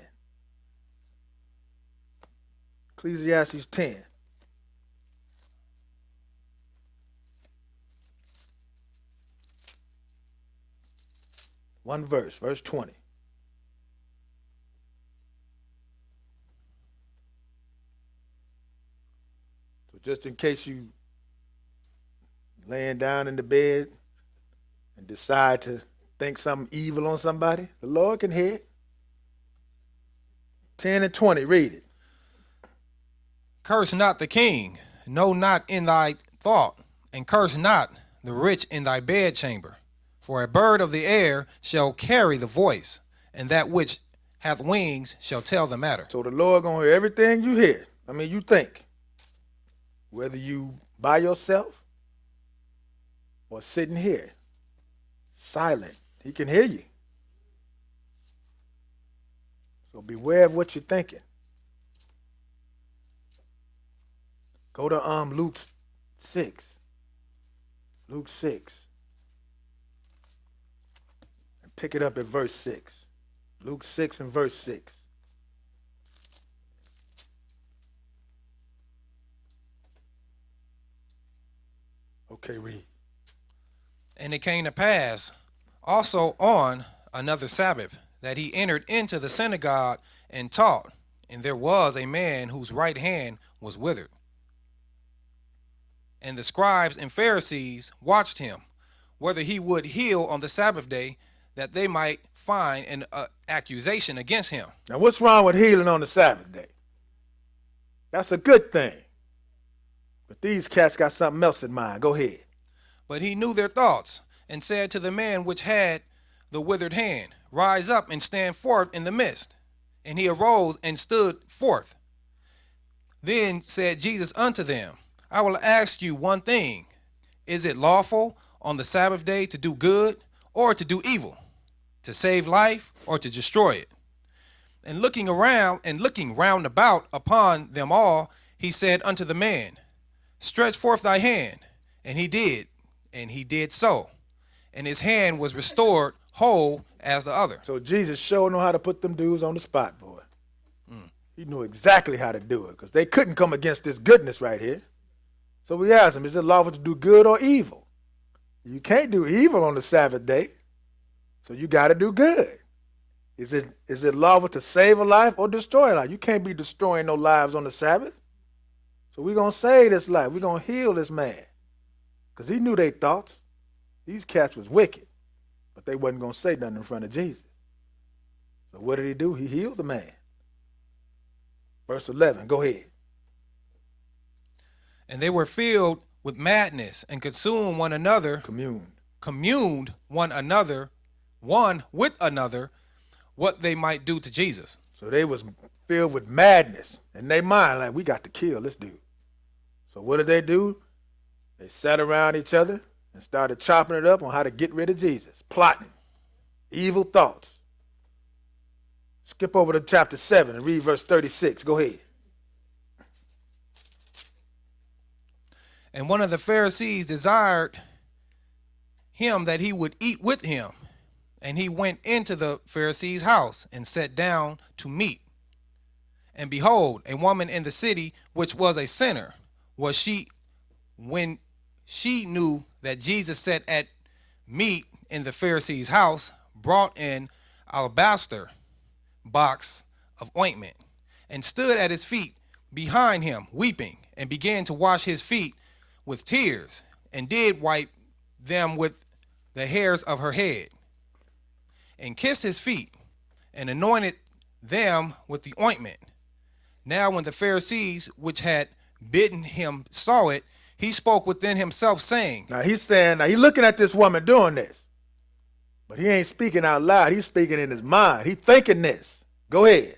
Ecclesiastes 10. One verse, verse 20. So just in case you laying down in the bed and decide to think something evil on somebody, the Lord can hear it. 10 and 20, read it. Curse not the king, no, not in thy thought, and curse not the rich in thy bedchamber. For a bird of the air shall carry the voice, and that which hath wings shall tell the matter. So the Lord gonna hear everything you hear. You think. Whether you by yourself or sitting here, silent, he can hear you. So beware of what you're thinking. Go to Luke 6. Luke 6. And pick it up at verse 6. Luke 6 and verse 6. Okay, read. And it came to pass also on another Sabbath, that he entered into the synagogue and taught, and there was a man whose right hand was withered. And the scribes and Pharisees watched him, whether he would heal on the Sabbath day, that they might find an accusation against him. Now, what's wrong with healing on the Sabbath day? That's a good thing. But these cats got something else in mind. Go ahead. But he knew their thoughts, and said to the man which had the withered hand, Rise up and stand forth in the midst. And he arose and stood forth. Then said Jesus unto them, I will ask you one thing. Is it lawful on the Sabbath day to do good or to do evil, to save life or to destroy it? And looking round about upon them all, he said unto the man, Stretch forth thy hand. And he did so. And his hand was restored whole as the other. So Jesus showed them how to put them dudes on the spot, boy. He knew exactly how to do it because they couldn't come against this goodness right here. So we asked him, is it lawful to do good or evil? You can't do evil on the Sabbath day, so you got to do good. Is it lawful to save a life or destroy a life? You can't be destroying no lives on the Sabbath. So we're going to save this life. We're going to heal this man because he knew their thoughts. These cats was wicked, but they wasn't going to say nothing in front of Jesus. So what did he do? He healed the man. Verse 11, go ahead. And they were filled with madness and consumed one another, communed one with another, what they might do to Jesus. So they was filled with madness in their mind, like, we got to kill this dude. So what did they do? They sat around each other and started chopping it up on how to get rid of Jesus, plotting, evil thoughts. Skip over to chapter 7 and read verse 36. Go ahead. And one of the Pharisees desired him that he would eat with him. And he went into the Pharisee's house and sat down to meat. And behold, a woman in the city, which was a sinner, was she, when she knew that Jesus sat at meat in the Pharisee's house, brought in alabaster box of ointment, and stood at his feet behind him, weeping, and began to wash his feet with tears, and did wipe them with the hairs of her head, and kissed his feet, and anointed them with the ointment. Now when the Pharisees which had bidden him saw it, he spoke within himself, saying. Now he's looking at this woman doing this. But he ain't speaking out loud. He's speaking in his mind. He's thinking this. Go ahead.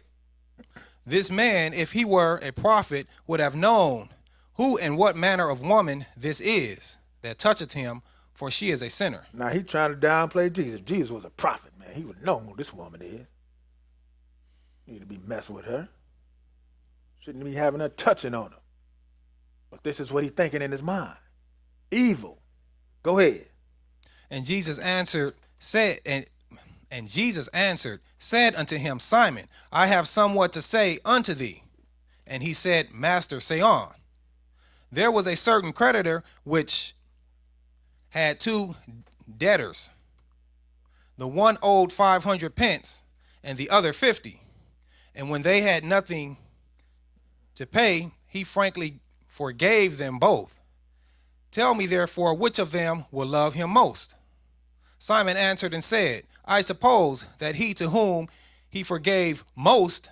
This man, if he were a prophet, would have known who and what manner of woman this is that toucheth him, for she is a sinner. Now he trying to downplay Jesus. If Jesus was a prophet, man, he would know who this woman is. Need to be messing with her. Shouldn't be having her touching on him. But this is what he's thinking in his mind. Evil. Go ahead. And Jesus answered, said unto him, Simon, I have somewhat to say unto thee. And he said, Master, say on. There was a certain creditor which had 2 debtors. The one owed 500 pence, and the other 50. And when they had nothing to pay, he frankly forgave them both. Tell me therefore, which of them will love him most? Simon answered and said, I suppose that he to whom he forgave most.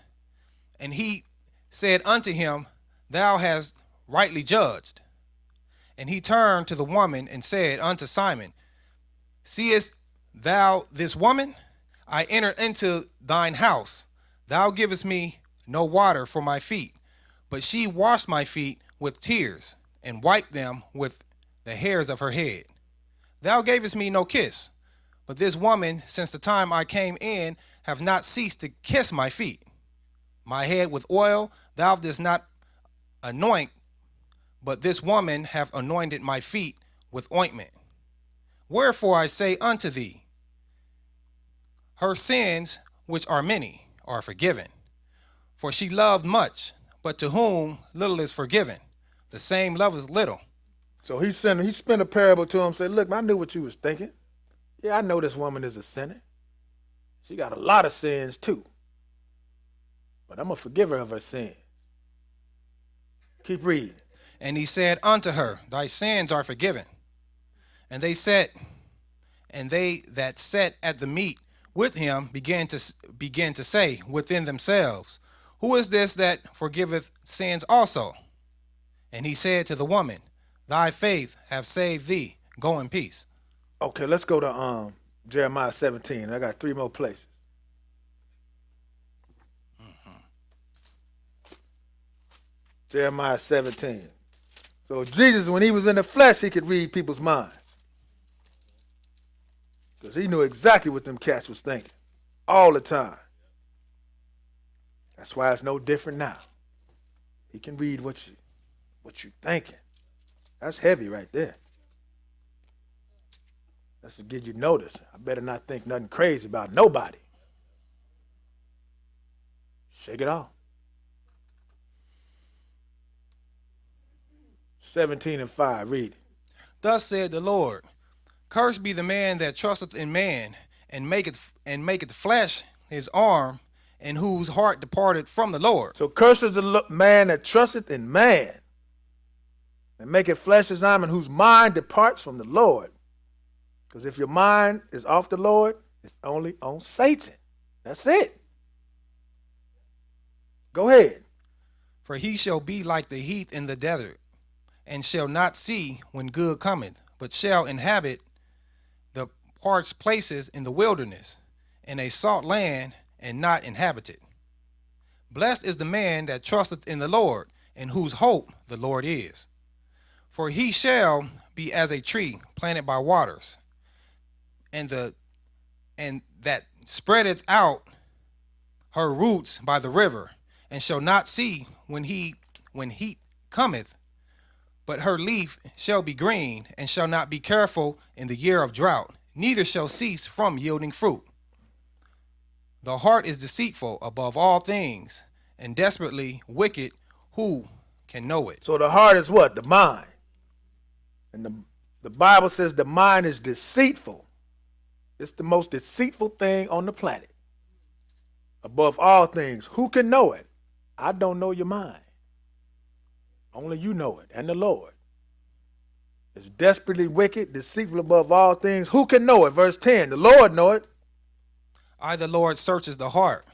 And he said unto him, Thou hast rightly judged. And he turned to the woman and said unto Simon, Seest thou this woman? I entered into thine house. Thou givest me no water for my feet, but she washed my feet with tears, and wiped them with the hairs of her head. Thou gavest me no kiss, but this woman, since the time I came in, have not ceased to kiss my feet. My head with oil thou didst not anoint, but this woman hath anointed my feet with ointment. Wherefore I say unto thee, her sins, which are many, are forgiven. For she loved much, but to whom little is forgiven, the same loveth little. So he spent a parable to him, said, look, I knew what you was thinking. Yeah, I know this woman is a sinner. She got a lot of sins too. But I'm going to forgive her of her sins. Keep reading. And he said unto her, Thy sins are forgiven. And And they that sat at the meat with him began to say within themselves, Who is this that forgiveth sins also? And he said to the woman, Thy faith hath saved thee. Go in peace. Okay, let's go to Jeremiah 17. I got 3 more places. Jeremiah 17. So Jesus, when he was in the flesh, he could read people's minds. Because he knew exactly what them cats was thinking. All the time. That's why it's no different now. He can read what you thinking. That's heavy right there. That's to get you notice. I better not think nothing crazy about nobody. Shake it off. 17:5, read it. Thus said the Lord, Cursed be the man that trusteth in man, and maketh flesh his arm, and whose heart departed from the Lord. So cursed is the man that trusteth in man, and maketh flesh his arm, and whose mind departs from the Lord. Because if your mind is off the Lord, it's only on Satan. That's it. Go ahead. For he shall be like the heath in the desert, and shall not see when good cometh, but shall inhabit the parched places in the wilderness, in a salt land, and not inhabited. Blessed is the man that trusteth in the Lord, in whose hope the Lord is. For he shall be as a tree planted by waters, and that spreadeth out her roots by the river, and shall not see when heat cometh, but her leaf shall be green, and shall not be careful in the year of drought, neither shall cease from yielding fruit. The heart is deceitful above all things, and desperately wicked. Who can know it? So the heart is what? The mind. And the Bible says the mind is deceitful. It's the most deceitful thing on the planet. Above all things, who can know it? I don't know your mind. Only you know it, and the Lord. It's desperately wicked, deceitful above all things. Who can know it? Verse 10, the Lord know it. I, the Lord, searches the heart.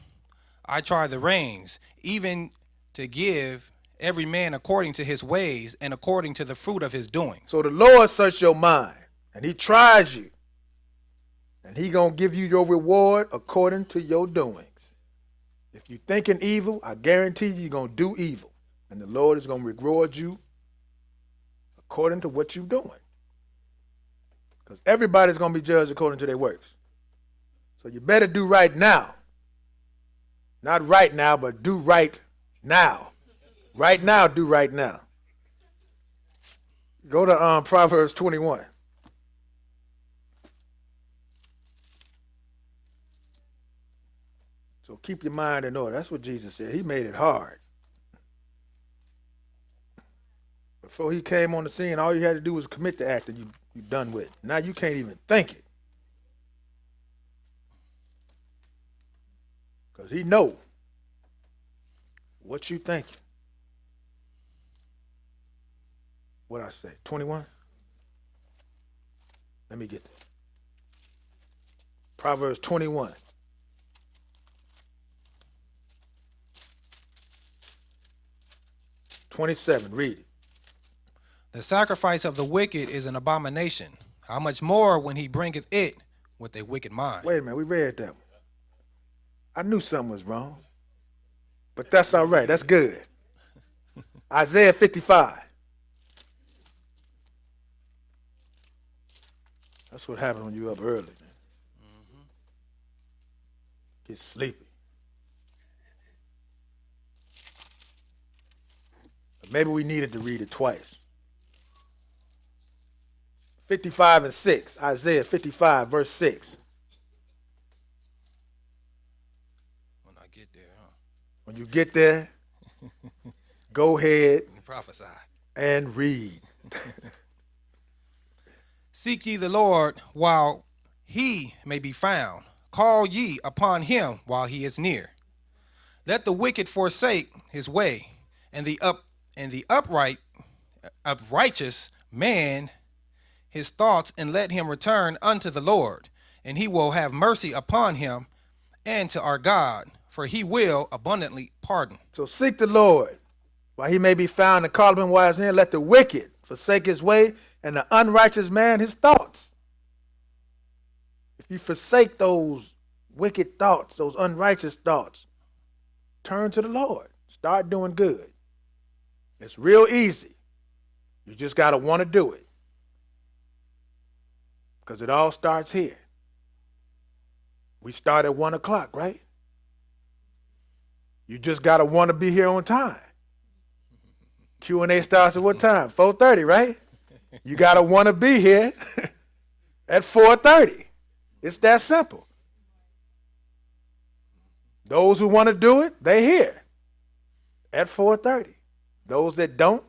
I try the reins, even to give every man according to his ways and according to the fruit of his doing. So the Lord searches your mind, and he tries you. And he going to give you your reward according to your doings. If you're thinking evil, I guarantee you're going to do evil. And the Lord is going to reward you according to what you're doing. Because everybody's going to be judged according to their works. So you better do right now. Not right now, but do right now. Right now, do right now. Go to Proverbs 21. So keep your mind in order. That's what Jesus said. He made it hard. Before he came on the scene, all you had to do was commit the act and you're done with. Now you can't even think it. Because he know what you thinking. What I say, 21? Let me get there. Proverbs 21. Read it. The sacrifice of the wicked is an abomination. How much more when he bringeth it with a wicked mind? Wait a minute, we read that one. I knew something was wrong. But that's all right. That's good. Isaiah 55. That's what happens when you up early, man. Get sleepy. But maybe we needed to read it twice. 55 and 6. Isaiah 55, verse 6. When I get there, huh? When you get there, go ahead Prophesy. and read. Seek ye the Lord while he may be found. Call ye upon him while he is near. Let the wicked forsake his way, and the uprighteous man his thoughts, and let him return unto the Lord, and he will have mercy upon him, and to our God, for he will abundantly pardon. So seek the Lord while he may be found, and call him while he is near. Let the wicked forsake his way, and the unrighteous man his thoughts. If you forsake those wicked thoughts, those unrighteous thoughts, turn to the Lord. Start doing good. It's real easy. You just got to want to do it. Because it all starts here. We start at 1 o'clock, right? You just got to want to be here on time. Q&A starts at what time? 4:30, right? You got to want to be here at 4:30. It's that simple. Those who want to do it, they here at 4:30. Those that don't,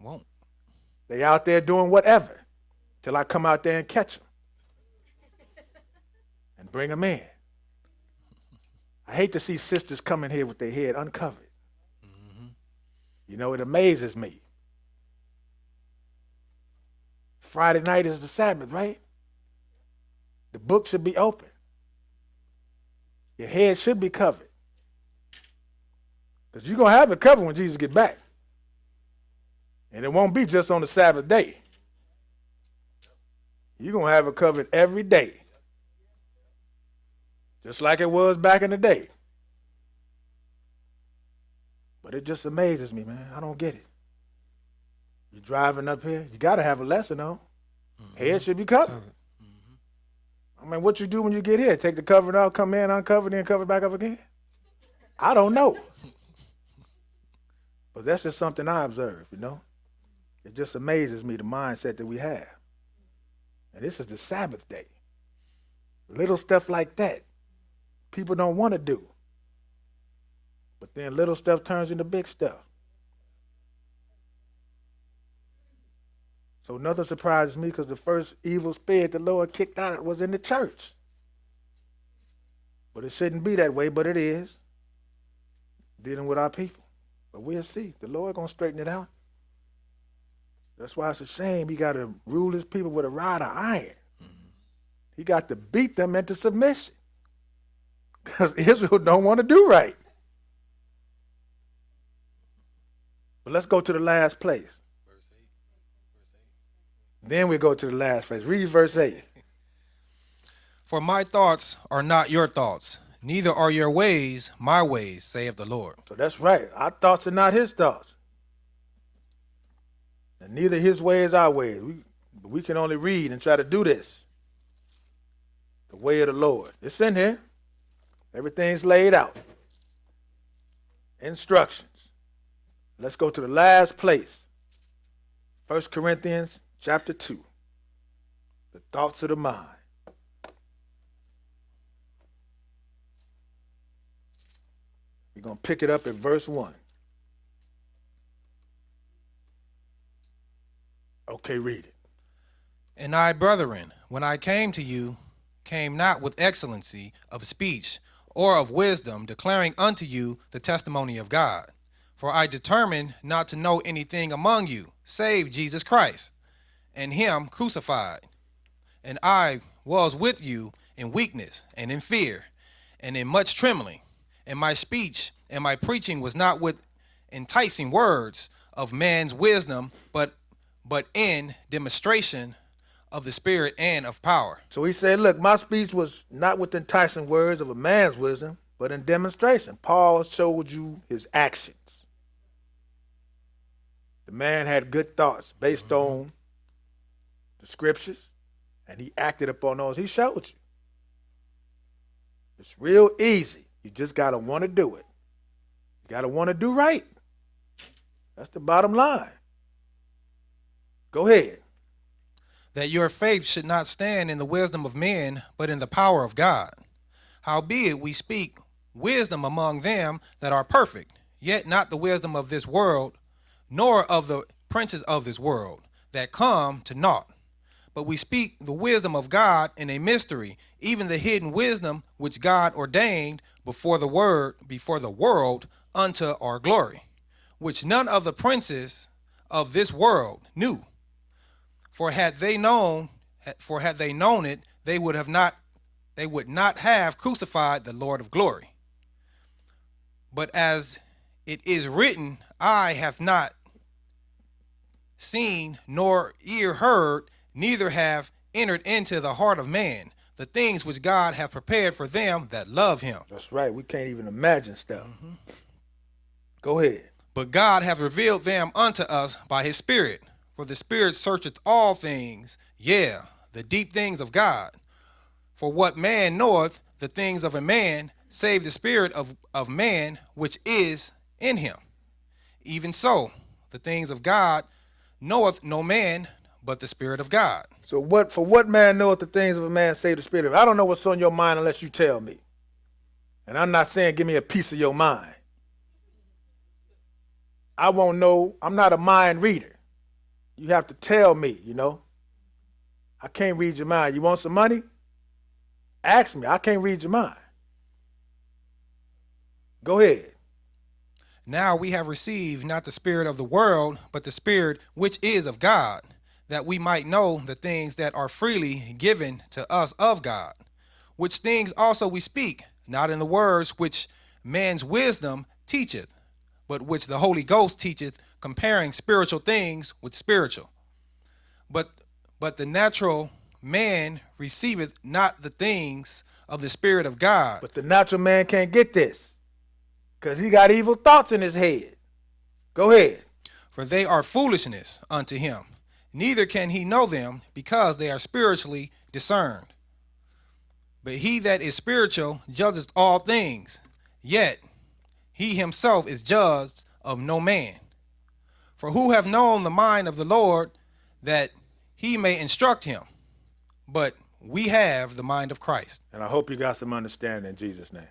Won't. they out there doing whatever till I come out there and catch them and bring them in. I hate to see sisters coming here with their head uncovered. You know, it amazes me. Friday night is the Sabbath, right? The book should be open. Your head should be covered. Because you're going to have it covered when Jesus gets back. And it won't be just on the Sabbath day. You're going to have it covered every day. Just like it was back in the day. But it just amazes me, man. I don't get it. You're driving up here, you got to have a lesson on. Head should be covered. I mean, what you do when you get here? Take the covering off, come in, uncover, then cover back up again? I don't know. But that's just something I observe, you know? It just amazes me, the mindset that we have. And this is the Sabbath day. Little stuff like that, people don't want to do. But then little stuff turns into big stuff. So nothing surprises me, because the first evil spirit the Lord kicked out was in the church. But it shouldn't be that way, but it is. Dealing with our people. But we'll see. The Lord going to straighten it out. That's why it's a shame he got to rule his people with a rod of iron. He got to beat them into submission. Because Israel don't want to do right. But let's go to the last place. Verse 8. Then we go to the last place. Read verse 8. For my thoughts are not your thoughts, neither are your ways my ways, saith the Lord. So that's right. Our thoughts are not his thoughts. And neither his ways our ways. We can only read and try to do this. The way of the Lord. It's in here. Everything's laid out. Instructions. Let's go to the last place. 1 Corinthians chapter 2. The thoughts of the mind. We're going to pick it up at verse 1. Okay, read it. And I, brethren, when I came to you, came not with excellency of speech or of wisdom, declaring unto you the testimony of God. For I determined not to know anything among you, save Jesus Christ, and him crucified. And I was with you in weakness, and in fear, and in much trembling. And my speech and my preaching was not with enticing words of man's wisdom, but in demonstration of the Spirit and of power. So he said, look, my speech was not with enticing words of a man's wisdom, but in demonstration. Paul showed you his actions. The man had good thoughts based on the scriptures, and he acted upon those. He showed you. It's real easy. You just got to want to do it. You got to want to do right. That's the bottom line. Go ahead. That your faith should not stand in the wisdom of men, but in the power of God. Howbeit we speak wisdom among them that are perfect, yet not the wisdom of this world, nor of the princes of this world, that come to naught. But we speak the wisdom of God in a mystery, even the hidden wisdom which God ordained before the world unto our glory, which none of the princes of this world knew. For had they known it, they would not have crucified the Lord of glory. But as it is written, eye have not seen, nor ear heard, neither have entered into the heart of man the things which God hath prepared for them that love him. That's right. We can't even imagine stuff. Go ahead. But God hath revealed them unto us by his Spirit. For the Spirit searcheth all things, yea, the deep things of God. For what man knoweth the things of a man, save the spirit of man which is in him? Even so, the things of God knoweth no man but the Spirit of God. So what man knoweth the things of a man, save the spirit of? I don't know what's on your mind unless you tell me. And I'm not saying give me a piece of your mind. I won't know. I'm not a mind reader. You have to tell me, I can't read your mind. You want some money? Ask me. I can't read your mind. Go ahead. Now we have received not the spirit of the world, but the Spirit which is of God, that we might know the things that are freely given to us of God, which things also we speak, not in the words which man's wisdom teacheth, but which the Holy Ghost teacheth, comparing spiritual things with spiritual. But the natural man receiveth not the things of the Spirit of God. But the natural man can't get this because he got evil thoughts in his head. Go ahead. For they are foolishness unto him. Neither can he know them, because they are spiritually discerned. But he that is spiritual judgeth all things, yet he himself is judged of no man. For who have known the mind of the Lord, that he may instruct him? But we have the mind of Christ. And I hope you got some understanding in Jesus' name.